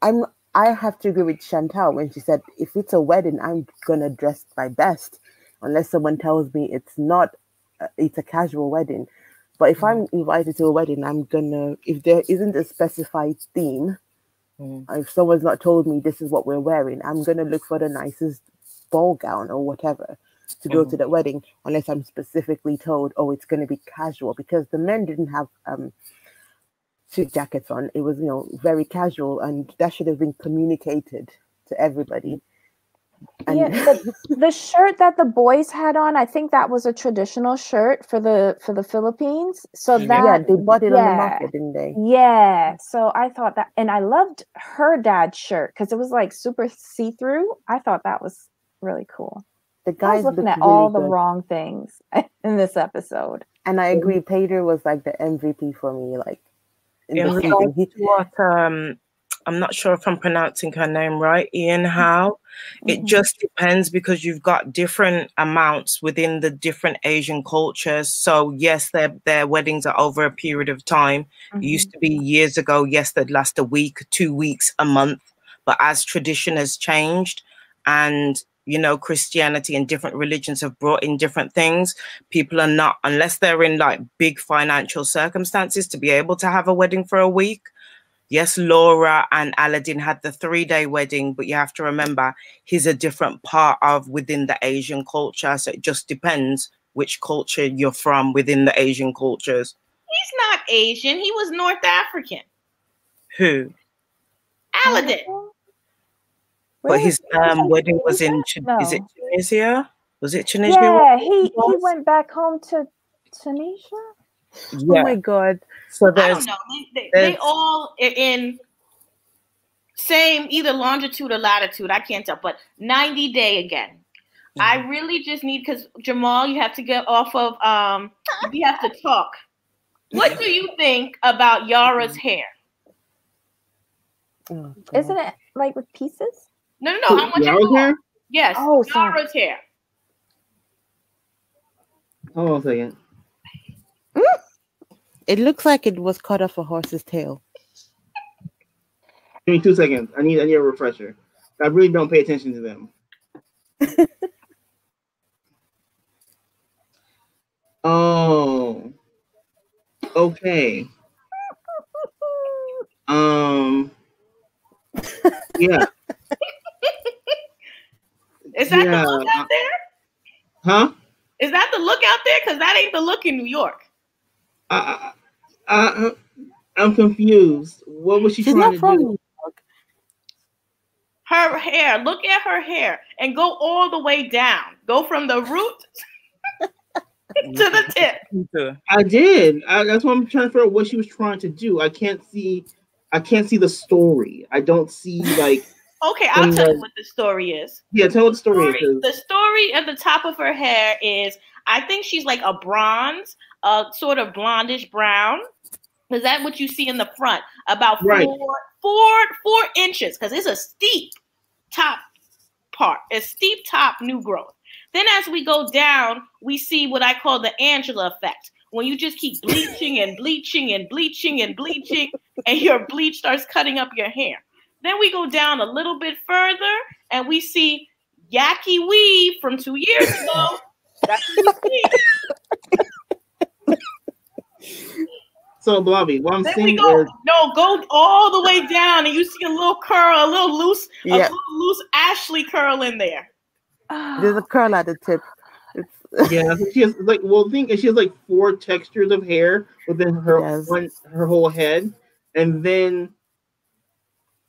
I have to agree with Chantel when she said, if it's a wedding, I'm gonna dress my best, unless someone tells me it's not, it's a casual wedding. But if I'm invited to a wedding, I'm gonna, if there isn't a specified theme, if someone's not told me this is what we're wearing, I'm gonna look for the nicest ball gown or whatever to go to the wedding, unless I'm specifically told, oh, it's going to be casual, because the men didn't have suit jackets on. It was, very casual, and that should have been communicated to everybody. And the shirt that the boys had on, I think that was a traditional shirt for the Philippines. So that they bought it on the market, didn't they? Yeah. So I thought that, and I loved her dad's shirt because it was like super see-through. I thought that was really cool. The guys looking at really all the good. wrong things in this episode. And I agree, Peter was like the MVP for me, like in the regards season. to what I'm not sure if I'm pronouncing her name right, Ian Howe. It just depends because you've got different amounts within the different Asian cultures. So yes, their weddings are over a period of time. It used to be years ago, yes, they'd last a week, 2 weeks, a month. But as tradition has changed and you know, Christianity and different religions have brought in different things. People are not, unless they're in like big financial circumstances to be able to have a wedding for a week. Yes, Laura and Aladdin had the 3-day wedding, but you have to remember he's a different part of within the Asian culture. So it just depends which culture you're from within the Asian cultures. He's not Asian. He was North African. Who? Aladdin. But his wedding was in, is it Tunisia? Was it Tunisia? Yeah, he went back home to Tunisia. Yeah. Oh my God. So I don't know. They all are in same either longitude or latitude. I can't tell, but 90-day again. I really just need, because Jamal, you have to get off of you have to talk. What do you think about Yara's hair? Oh, isn't it like with pieces? No. I want Yara's hair? Yes. Oh, Yara's hair. Hold on a second. It looks like it was cut off a horse's tail. Give me 2 seconds. I need a refresher. I really don't pay attention to them. Oh. Okay. Yeah. Is that the look out there? Huh? Is that the look out there? Because that ain't the look in New York. I'm confused. What was she trying to do? Her hair. Look at her hair and go all the way down. Go from the root to the tip. I did. That's why I'm trying to figure out what she was trying to do. I can't see the story. I don't see like. Okay, I'll tell you what the story is. Yeah, tell what the story is. The story at the top of her hair is, I think she's like a bronze, sort of blondish brown. Is that what you see in the front? About 4 inches, because it's a steep top part, a steep top new growth. Then as we go down, we see what I call the Angela effect. When you just keep bleaching and bleaching and bleaching and bleaching, and your bleach starts cutting up your hair. Then we go down a little bit further, and we see Yaki weave from 2 years ago. That's what you see. So, Blobby, what I'm saying is... go all the way down, and you see a little curl, a little loose Ashley curl in there. There's a curl at the tip. Yeah, she has like she has like 4 textures of hair within her her whole head, and then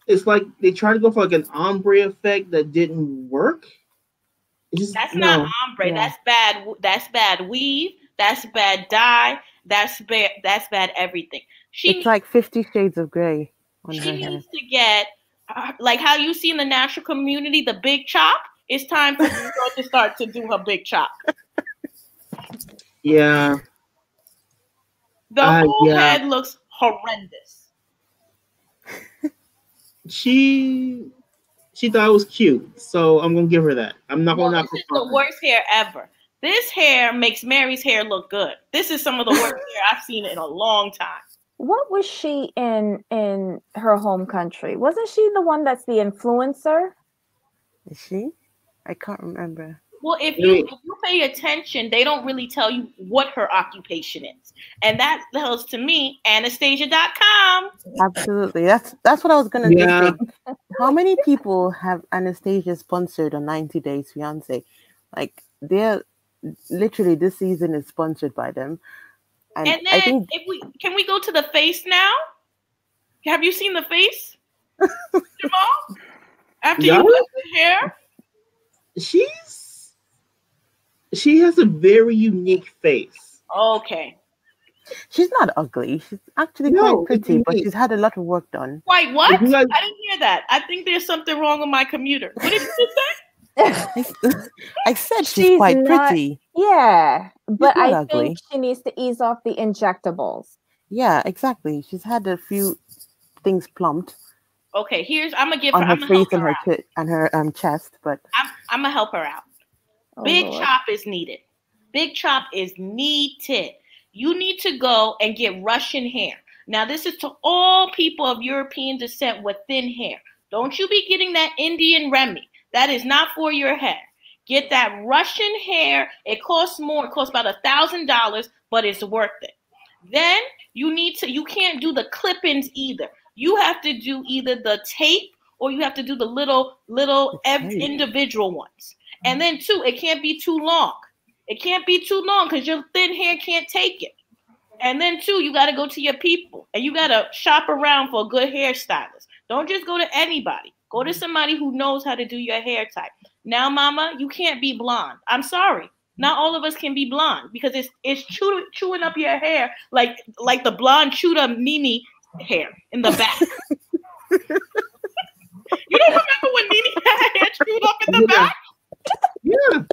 it's like they tried to go for like an ombre effect that didn't work. That's not ombre. Yeah. That's bad. That's bad weave. That's bad dye. That's bad everything. It's like 50 Shades of Grey on her hair. She needs to get like how you see in the natural community the big chop. It's time for her to start to do her big chop. Yeah. The whole head looks horrendous. She thought it was cute, so I'm gonna give her that. I'm not gonna. This is the worst hair ever. This hair makes Mary's hair look good. This is some of the worst hair I've seen in a long time. What was she in her home country? Wasn't she the one that's the influencer? Is she? I can't remember. Well, if you pay attention, they don't really tell you what her occupation is. And that tells to me Anastasia.com. Absolutely. That's what I was going to say. How many people have Anastasia sponsored on 90 Days Fiancé? Like, they're literally, this season is sponsored by them. And then I think, can we go to the face now? Have you seen the face, Jamal? After you cut the hair? She has a very unique face. Okay. She's not ugly. She's actually quite pretty, but she's had a lot of work done. Wait, what? I didn't hear that. I think there's something wrong with my computer. What did you say? I said she's quite pretty. Yeah, but I ugly. think she needs to ease off the injectables. Yeah, exactly. She's had a few things plumped. Okay, I'm gonna give on her face and her chest, but I'm gonna help her out. Big chop is needed. Big chop is needed. You need to go and get Russian hair. Now, this is to all people of European descent with thin hair. Don't you be getting that Indian Remy. That is not for your hair. Get that Russian hair. It costs more. It costs about $1,000, but it's worth it. Then you can't do the clip-ins either. You have to do either the tape or you have to do the little individual ones. And then two, it can't be too long. It can't be too long because your thin hair can't take it. And then two, you got to go to your people and you got to shop around for a good hairstylist. Don't just go to anybody. Go to somebody who knows how to do your hair type. Now, mama, you can't be blonde. I'm sorry. Not all of us can be blonde because it's chewing up your hair like the blonde chewed up Nene hair in the back. You don't remember when Nene had her hair chewed up in the back? Yeah.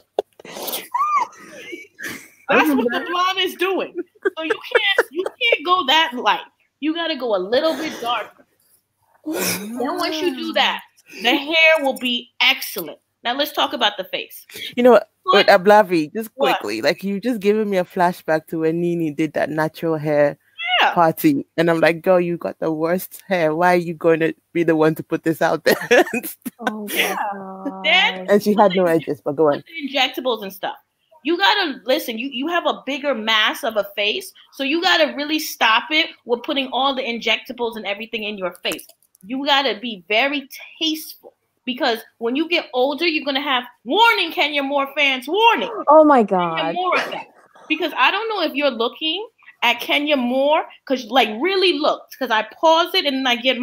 That's what the blonde is doing. So you can't go that light. You got to go a little bit darker. Then once you do that, the hair will be excellent. Now let's talk about the face. You know what, Ablavi, just quickly, like you just given me a flashback to when Nene did that natural hair party, and I'm like, girl, you got the worst hair. Why are you going to be the one to put this out there? And she had no edges, but go on. Injectables and stuff. You gotta listen. You have a bigger mass of a face, so you gotta really stop it with putting all the injectables and everything in your face. You gotta be very tasteful. Because when you get older, you're going to have warning, Kenya Moore fans, warning. Oh, my God. Because I don't know if you're looking at Kenya Moore, because like really look, because I pause it and then I get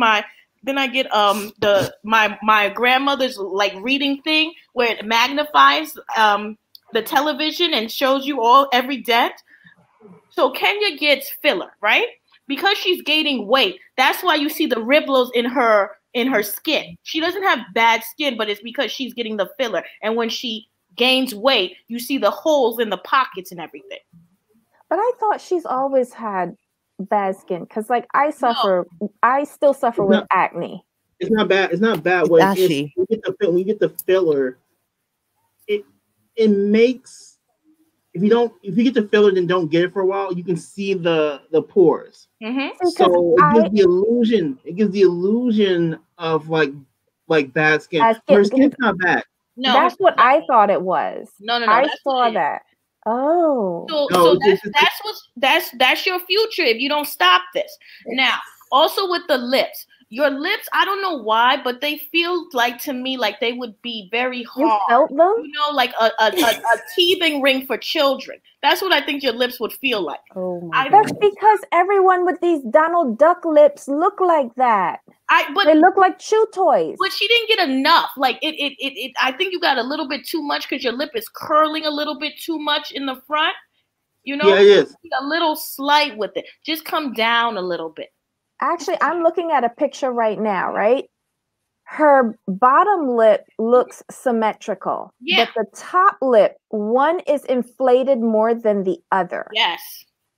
my grandmother's like reading thing where it magnifies the television and shows you every dent. So Kenya gets filler, right? Because she's gaining weight. That's why you see the ribbles in her skin. She doesn't have bad skin, but it's because she's getting the filler. And when she gains weight, you see the holes in the pockets and everything. But I thought she's always had bad skin because, like, I still suffer with acne. It's not bad. It's not bad. When you get the filler, it makes if you get the filler and don't get it for a while, you can see the pores. Mm-hmm. So it gives the illusion. It gives the illusion of like bad skin. Her skin's not bad. No, that's what I thought it was. No. I saw that. Oh. So that's your future if you don't stop this. Now, also with the lips. Your lips, I don't know why, but they feel like to me like they would be very hard. You felt them? You know, like a teething ring for children. That's what I think your lips would feel like. Oh my God. That's because everyone with these Donald Duck lips look like that. They look like chew toys. But she didn't get enough. Like it I think you got a little bit too much because your lip is curling a little bit too much in the front. You know? Yeah, it is. A little slight with it. Just come down a little bit. Actually, I'm looking at a picture right now, right? Her bottom lip looks symmetrical, but the top lip, one is inflated more than the other. Yes.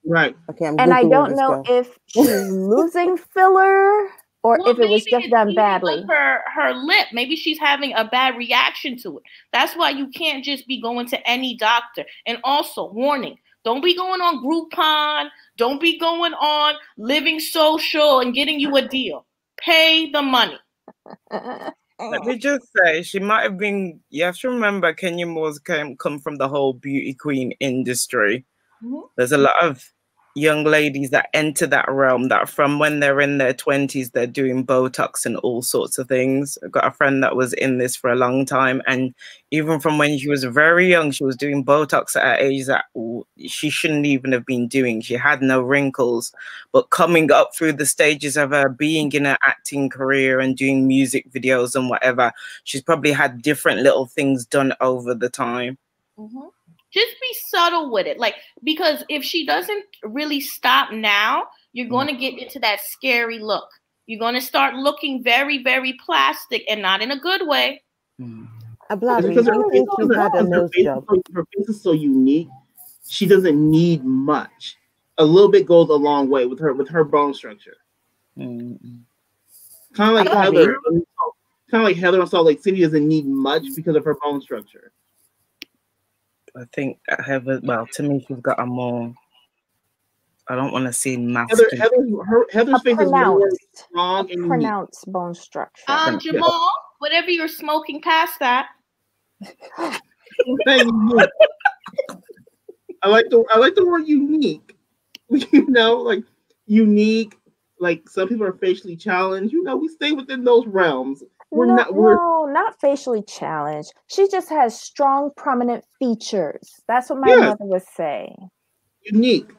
Right. Okay. And I don't know if she's losing filler or if it was just done badly. Her lip, maybe she's having a bad reaction to it. That's why you can't just be going to any doctor. And also, warning. Don't be going on Groupon. Don't be going on Living Social and getting you a deal. Pay the money. Let me just say, she might have been. You have to remember, Kenya Moore's come from the whole beauty queen industry. Mm-hmm. There's a lot of young ladies that enter that realm that from when they're in their 20s, they're doing Botox and all sorts of things. I've got a friend that was in this for a long time. And even from when she was very young, she was doing Botox at an age that she shouldn't even have been doing. She had no wrinkles. But coming up through the stages of her being in her acting career and doing music videos and whatever, she's probably had different little things done over the time. Mm-hmm. Just be subtle with it. Like, because if she doesn't really stop now, you're going to get into that scary look. You're going to start looking very, very plastic and not in a good way. Blobby, because do you think she's had a nose job? Her face is so unique. She doesn't need much. A little bit goes a long way with her bone structure. Mm-hmm. Kind of like Heather. Kind of like Heather on Salt Lake City doesn't need much because of her bone structure. I think Heather. Well, to me, she's got a more. I don't want to see masculine. Heather's face is more strong and pronounced bone structure. Jamal, whatever you're smoking past that. I like the word unique. You know, like unique. Like some people are facially challenged. You know, we stay within those realms. We're not facially challenged. She just has strong, prominent features. That's what my mother would say. Unique.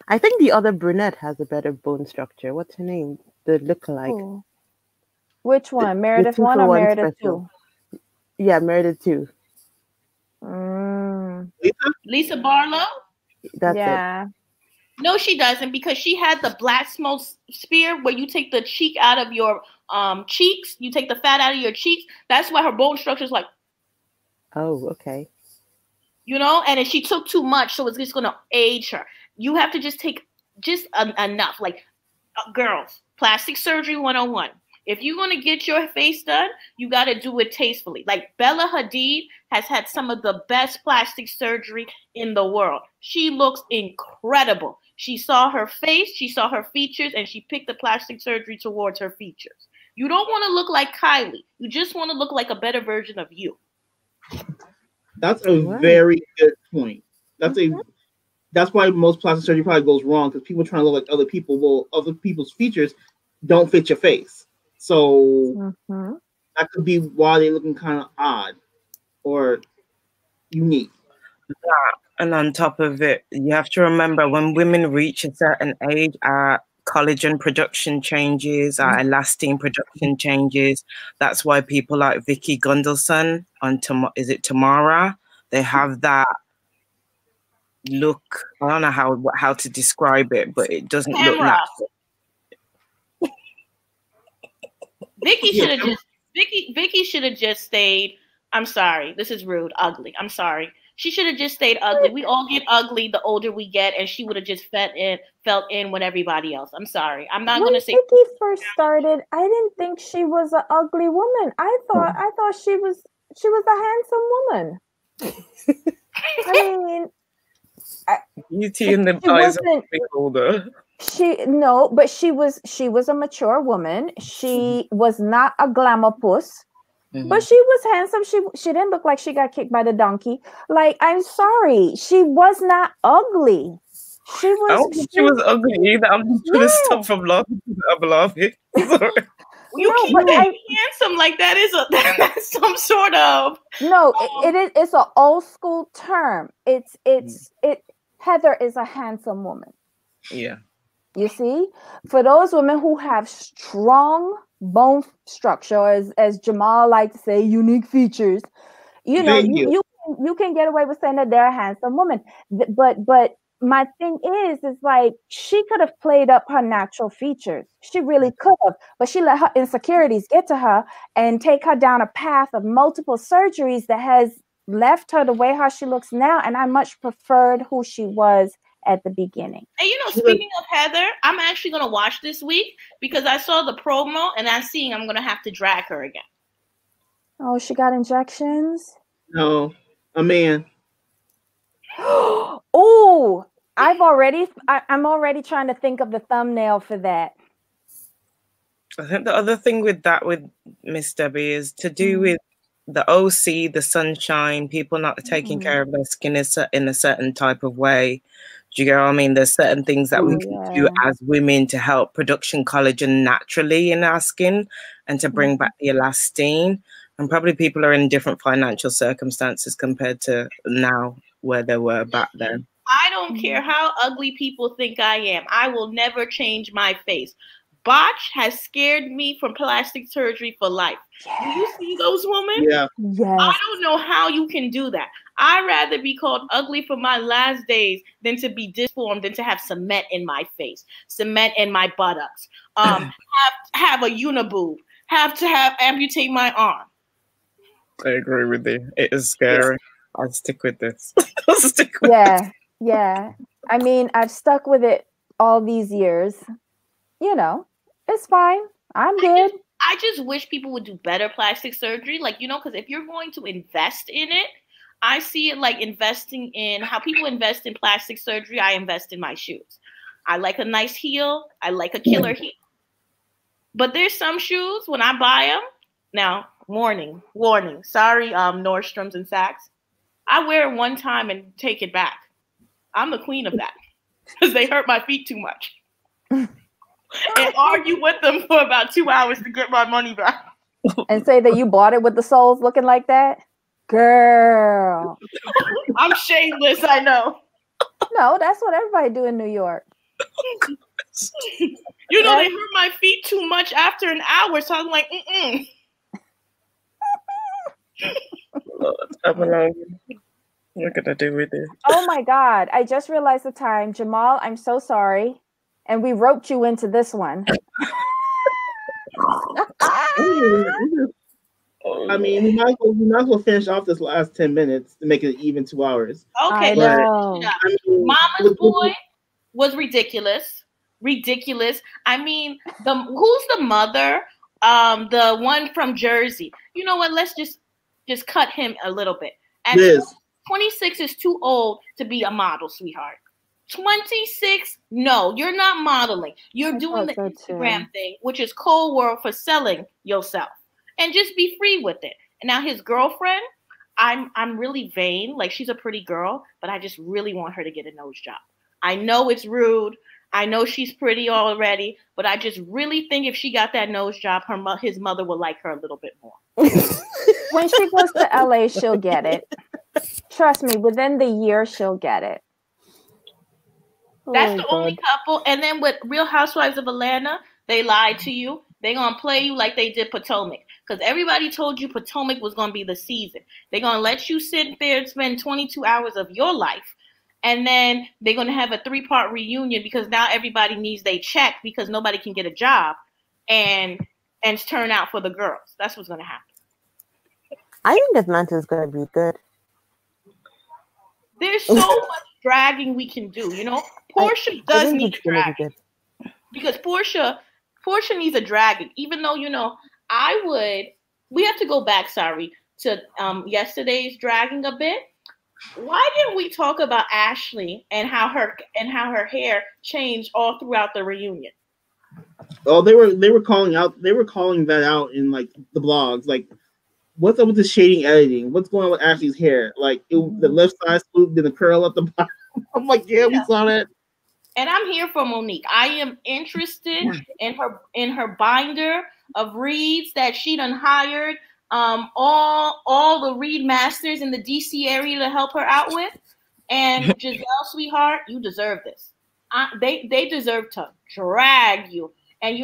I think the other brunette has a better bone structure. What's her name? The lookalike. Ooh. Which one? Meredith 1 or Meredith 2? Yeah, Meredith 2. Lisa Barlow? That's it. No, she doesn't, because she had the black smoke spear where you take the cheek out of your cheeks. You take the fat out of your cheeks. That's why her bone structure is like. Oh, okay. You know, and if she took too much, so it's just going to age her. You have to just take enough. Like, girls, plastic surgery 101. If you're going to get your face done, you got to do it tastefully. Like Bella Hadid has had some of the best plastic surgery in the world. She looks incredible. She saw her face, she saw her features, and she picked the plastic surgery towards her features. You don't want to look like Kylie. You just want to look like a better version of you. That's a very good point. That's why most plastic surgery probably goes wrong, because people trying to look like other people. Well, other people's features don't fit your face. So that could be why they're looking kind of odd or unique. And on top of it, you have to remember when women reach a certain age, our collagen production changes, our elastin production changes. That's why people like Vicky Gundelson on Tamara, they have that look. I don't know how to describe it, but it doesn't look natural. Vicky should have just stayed. I'm sorry, this is rude, ugly. I'm sorry. She should have just stayed ugly. We all get ugly the older we get, and she would have just felt in with everybody else. I'm sorry. I'm not going to say. When Vicky first started, I didn't think she was an ugly woman. I thought she was a handsome woman. I mean, beauty in the eyes of the older. But she was a mature woman. She was not a glamour puss, but she was handsome. She didn't look like she got kicked by the donkey. Like, I'm sorry, she was not ugly. She was ugly either. I'm just trying to stop from laughing. I'm laughing. Sorry. You keep saying handsome like that's some sort of it's an old school term. Heather is a handsome woman. Yeah. You see, for those women who have strong bone structure, as Jamal likes to say, unique features, you can get away with saying that they're a handsome woman. But my thing is like, she could have played up her natural features. She really could have, but she let her insecurities get to her and take her down a path of multiple surgeries that has left her the way how she looks now. And I much preferred who she was at the beginning. And speaking of Heather, I'm actually going to watch this week because I saw the promo and I'm going to have to drag her again. Oh, she got injections? No, a man. Oh, I'm already trying to think of the thumbnail for that. I think the other thing with Miss Debbie is to do with the OC, the sunshine, people not taking care of their skin in a certain type of way. Do you get what I mean? There's certain things that we can do as women to help production collagen naturally in our skin and to bring back the elastin. And probably people are in different financial circumstances compared to now where they were back then. I don't care how ugly people think I am. I will never change my face. Botch has scared me from plastic surgery for life. Do you see those women? Yeah. Yes. I don't know how you can do that. I'd rather be called ugly for my last days than to be disformed, than to have cement in my face, cement in my buttocks, have a uniboob, have to amputate my arm. I agree with you. It is scary. Yeah. I'll stick with this. Yeah. I mean, I've stuck with it all these years. You know, it's fine. I'm good. I just wish people would do better plastic surgery. Like, because if you're going to invest in it, I see it like investing in how people invest in plastic surgery. I invest in my shoes. I like a nice heel. I like a killer heel. But there's some shoes when I buy them. Now, warning. Sorry, Nordstrom's and Saks. I wear it one time and take it back. I'm the queen of that because they hurt my feet too much. And argue with them for about 2 hours to get my money back. And say that you bought it with the soles looking like that? Girl. I'm shameless, I know. No, that's what everybody do in New York. They hurt my feet too much after an hour, so I'm like, Lord, I'm alone. What can I do with it? Oh my God. I just realized the time. Jamal, I'm so sorry. And we roped you into this one. I mean, we might as well finish off this last 10 minutes to make it even 2 hours. Okay. I know. Mama's Boy was ridiculous. I mean, who's the mother? The one from Jersey. You know what? Let's just cut him a little bit. And 26 is too old to be a model, sweetheart. 26, no, you're not modeling. You're doing the Instagram thing, which is cold world for selling yourself. And just be free with it. And now his girlfriend, I'm really vain. Like, she's a pretty girl, but I just really want her to get a nose job. I know it's rude. I know she's pretty already, but I just really think if she got that nose job, his mother will like her a little bit more. When she goes to LA, she'll get it. Trust me, within the year, she'll get it. That's the only couple. And then with Real Housewives of Atlanta, they lied to you. They're going to play you like they did Potomac. Because everybody told you Potomac was going to be the season. They're going to let you sit there and spend 22 hours of your life. And then they're going to have a 3-part reunion because now everybody needs their check because nobody can get a job and turn out for the girls. That's what's going to happen. I think Atlanta is going to be good. There's so much dragging we can do, Portia does need a dragon because Portia needs a dragon. Even though we have to go back. Sorry to yesterday's dragging a bit. Why didn't we talk about Ashley and how her hair changed all throughout the reunion? Oh, they were calling that out in like the blogs, like. What's up with the shading editing? What's going on with Ashley's hair? Like the left side swoop, then the curl at the bottom. I'm like, yeah, we saw that. And I'm here for Monique. I am interested in her binder of reads that she done hired all the read masters in the DC area to help her out with. And Giselle, sweetheart, you deserve this. They deserve to drag you. And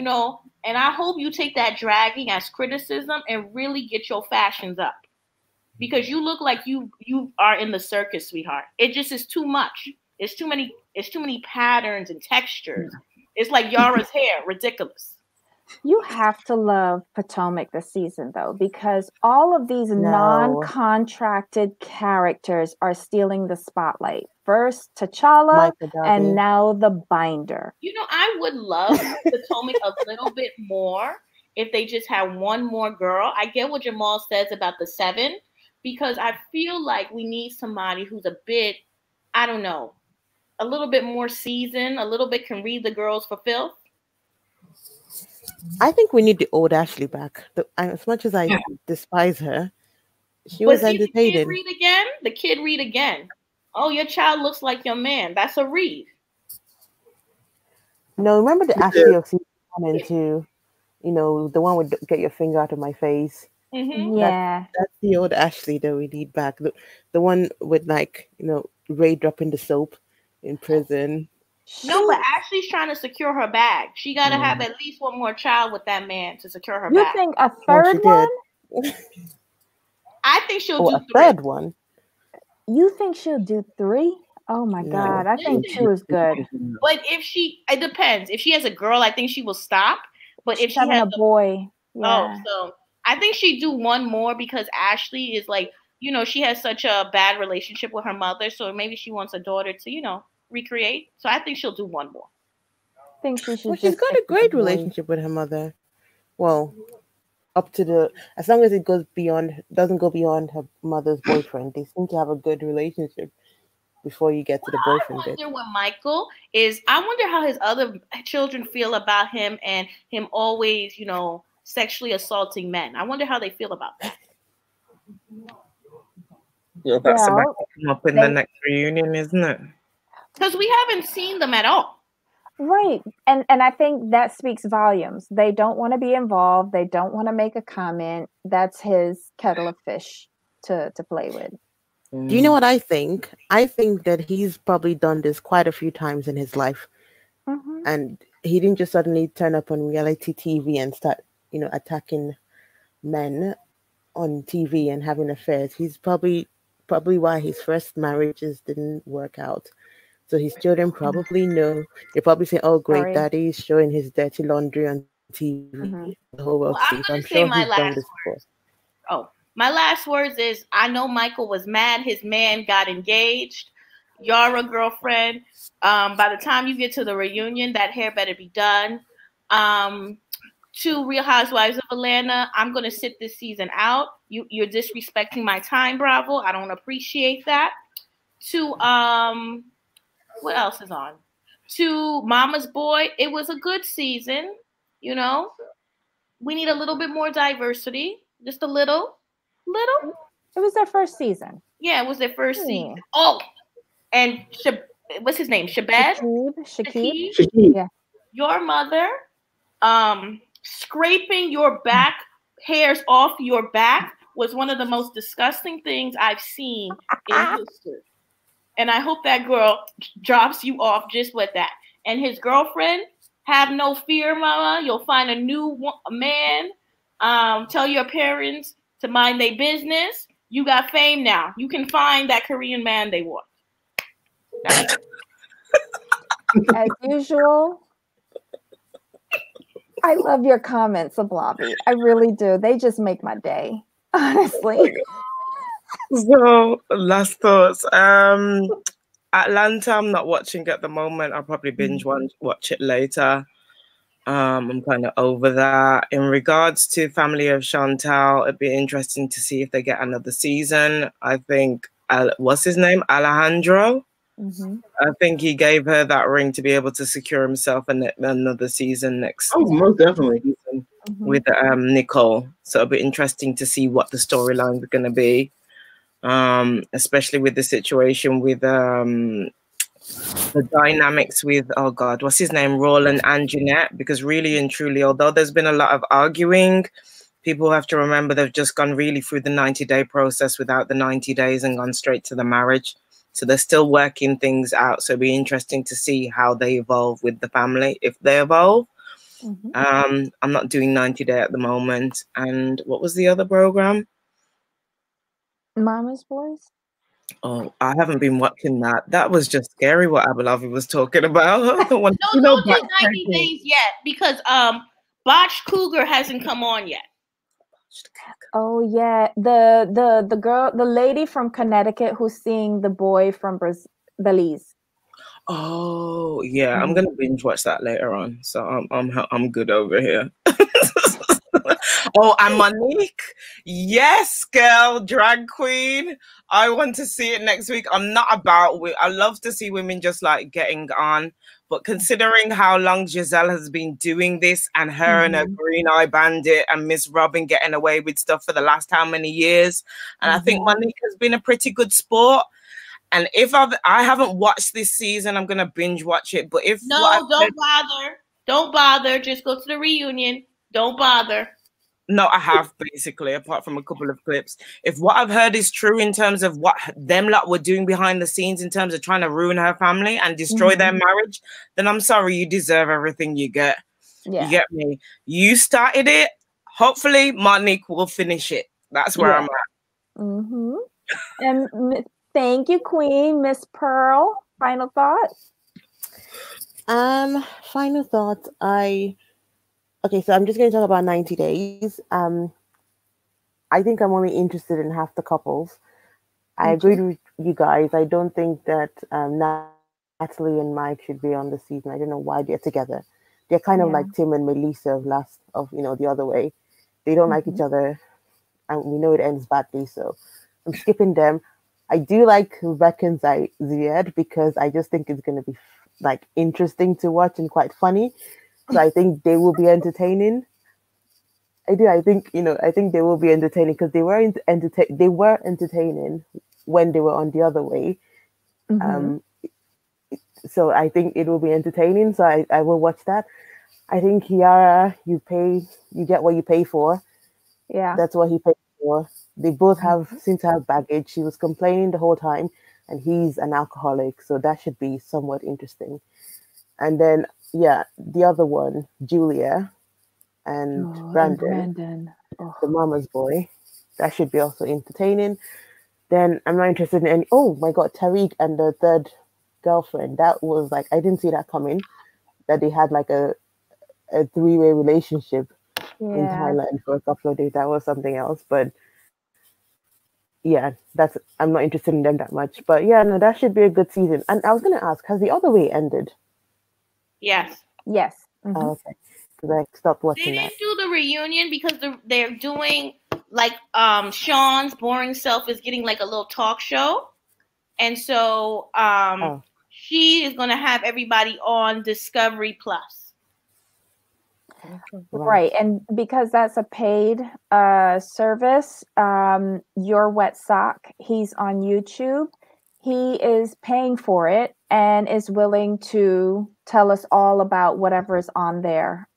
and I hope you take that dragging as criticism and really get your fashions up. Because you look like you are in the circus, sweetheart. It just is too much. It's too many patterns and textures. It's like Yara's hair, ridiculous. You have to love Potomac this season, though, because all of these non-contracted characters are stealing the spotlight. First, T'Challa, and now the binder. I would love Potomac a little bit more if they just had one more girl. I get what Jamal says about the 7, because I feel like we need somebody who's a bit, I don't know, a little bit more seasoned, a little bit can read the girls for filth. I think we need the old Ashley back. As much as I despise her, she was entertaining. The kid read again. Oh, your child looks like your man. That's a read. No, remember the Ashley of season 1 and 2? The one with get your finger out of my face. Mm-hmm. Yeah. That's the old Ashley that we need back. The one with Ray dropping the soap in prison. No, but Ashley's trying to secure her bag. She got to have at least one more child with that man to secure her bag. You think a third one? I think she'll do 3. Third one. You think she'll do 3? Oh my God. I think 2 is good. But it depends. If she has a girl, I think she will stop. But if she has a boy. Yeah. Oh, so I think she'd do one more because Ashley is like, you know, she has such a bad relationship with her mother, so maybe she wants a daughter to, you know, recreate. So I think she'll do one more. I think she should. Well, she's got a great relationship with her mother. Well, up to the, as long as it doesn't go beyond her mother's boyfriend. They seem to have a good relationship before you get to the boyfriend bit. I wonder what Michael is. I wonder how his other children feel about him and him always, you know, sexually assaulting men. I wonder how they feel about that. Yeah, that's about to come up in the next reunion, isn't it? Because we haven't seen them at all. Right. And I think that speaks volumes. They don't want to be involved. They don't want to make a comment. That's his kettle of fish to play with. Do you know what I think? I think that he's probably done this quite a few times in his life. Mm-hmm. And he didn't just suddenly turn up on reality TV and start, you know, attacking men on TV and having affairs. He's probably why his first marriages didn't work out. So his children probably know. They probably say, "Oh, great, Daddy is showing his dirty laundry on TV." Mm-hmm. The whole world sees. I'm sure he's done this before. Oh, my last words is: I know Michael was mad. His man got engaged. Yara, girlfriend. By the time you get to the reunion, that hair better be done. 2 Real Housewives of Atlanta. I'm gonna sit this season out. You're disrespecting my time, Bravo. I don't appreciate that. 2 what else is on? 2 Mama's Boy. It was a good season, you know. We need a little bit more diversity. Just a little. It was their first season. Yeah, it was their first season. Oh, and what's his name? Shabed? Shakib. Yeah. Your mother, scraping your back hairs off your back was one of the most disgusting things I've seen in history. And I hope that girl drops you off just with that. And his girlfriend, have no fear, Mama. You'll find a new man. Tell your parents to mind their business. You got fame now. You can find that Korean man they want. As usual, I love your comments, Ablavi. I really do. They just make my day, honestly. So, last thoughts. Atlanta, I'm not watching at the moment. I'll probably binge watch it later. I'm kind of over that. In regards to Family of Chantel, it'd be interesting to see if they get another season. I think, what's his name? Alejandro? Mm-hmm. I think he gave her that ring to be able to secure himself another season next. Oh, most definitely. Season with Nicole. So it'll be interesting to see what the storyline is going to be. Especially with the situation with the dynamics with, oh God, what's his name? Roland and Jeanette, because really and truly, although there's been a lot of arguing, people have to remember they've just gone really through the 90-day process without the 90 days and gone straight to the marriage. So they're still working things out. So it'll be interesting to see how they evolve with the family, if they evolve. I'm not doing 90 Day at the moment. And what was the other program? Mama's Boys. Oh, I haven't been watching that. That was just scary what Abulavi was talking about. Don't do 90 days yet because Botched Cougar hasn't come on yet. Oh yeah, the girl, the lady from Connecticut who's seeing the boy from Belize. Oh yeah, I'm gonna binge watch that later on. So I'm good over here. Oh, and Monique, yes, girl, drag queen. I want to see it next week. I'm not about. I love to see women just like getting on, but considering how long Giselle has been doing this, and her and her Green Eye Bandit and Miss Robin getting away with stuff for the last how many years, and I think Monique has been a pretty good sport. And if I haven't watched this season, I'm gonna binge watch it. But if don't bother. Just go to the reunion. Don't bother. No, I have basically, apart from a couple of clips. If what I've heard is true in terms of what them lot were doing behind the scenes in terms of trying to ruin her family and destroy their marriage, then I'm sorry, you deserve everything you get. Yeah. You get me? You started it. Hopefully, Monique will finish it. That's where I'm at. And thank you, Queen. Miss Pearl, final thoughts? Final thoughts. Okay, so I'm just going to talk about 90 days. I think I'm only interested in half the couples. I agreed with you guys. I don't think that Natalie and Mike should be on the season. I don't know why they're together. They're kind of like Tim and Melissa of the other way. They don't like each other, and we know it ends badly. So I'm skipping them. I do like Rebecca and Ziad because I just think it's going to be like interesting to watch and quite funny. So I think they will be entertaining. I do. I think they will be entertaining because they were entertaining when they were on the other way. So I think it will be entertaining. So I will watch that. I think Kiara, you get what you pay for. Yeah, that's what he paid for. They both seem to have baggage. She was complaining the whole time, and he's an alcoholic, so that should be somewhat interesting. And then the other one, Julia and Brandon. The mama's boy. That should be also entertaining. Then I'm not interested in any. Oh my God, Tariq and the third girlfriend. That was like, I didn't see that coming. That they had like a three-way relationship in Thailand for a couple of days. That was something else. But I'm not interested in them that much. But no, that should be a good season. And I was gonna ask, has the other way ended? Yes. Oh, okay. Because I stopped watching that. They didn't do the reunion because they're doing like Sean's boring self is getting like a little talk show, and so she is gonna have everybody on Discovery Plus. Right, and because that's a paid service, Your Wet Sock, he's on YouTube. He is paying for it and is willing to tell us all about whatever is on there,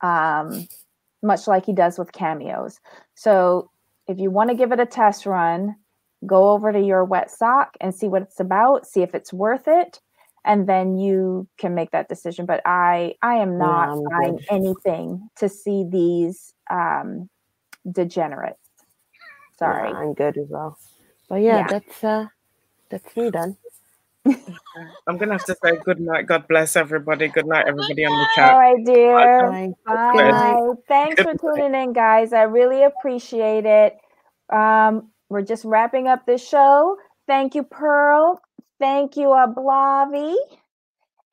much like he does with cameos. So if you want to give it a test run, go over to Your Wet Sock and see what it's about, see if it's worth it, and then you can make that decision. But I am not buying anything to see these degenerates. Sorry. I'm good as well. But that's me done. I'm gonna have to say good night. God bless everybody. Good night, everybody on the chat. All right, dear. Bye. Bye. Thanks for tuning in, guys. I really appreciate it. We're just wrapping up this show. Thank you, Pearl. Thank you, Ablavi.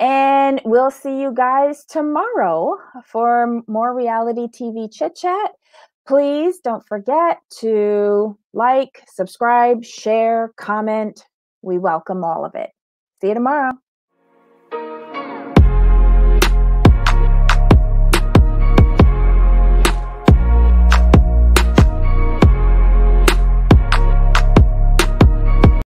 And we'll see you guys tomorrow for more reality TV chit chat. Please don't forget to like, subscribe, share, comment. We welcome all of it. See you tomorrow.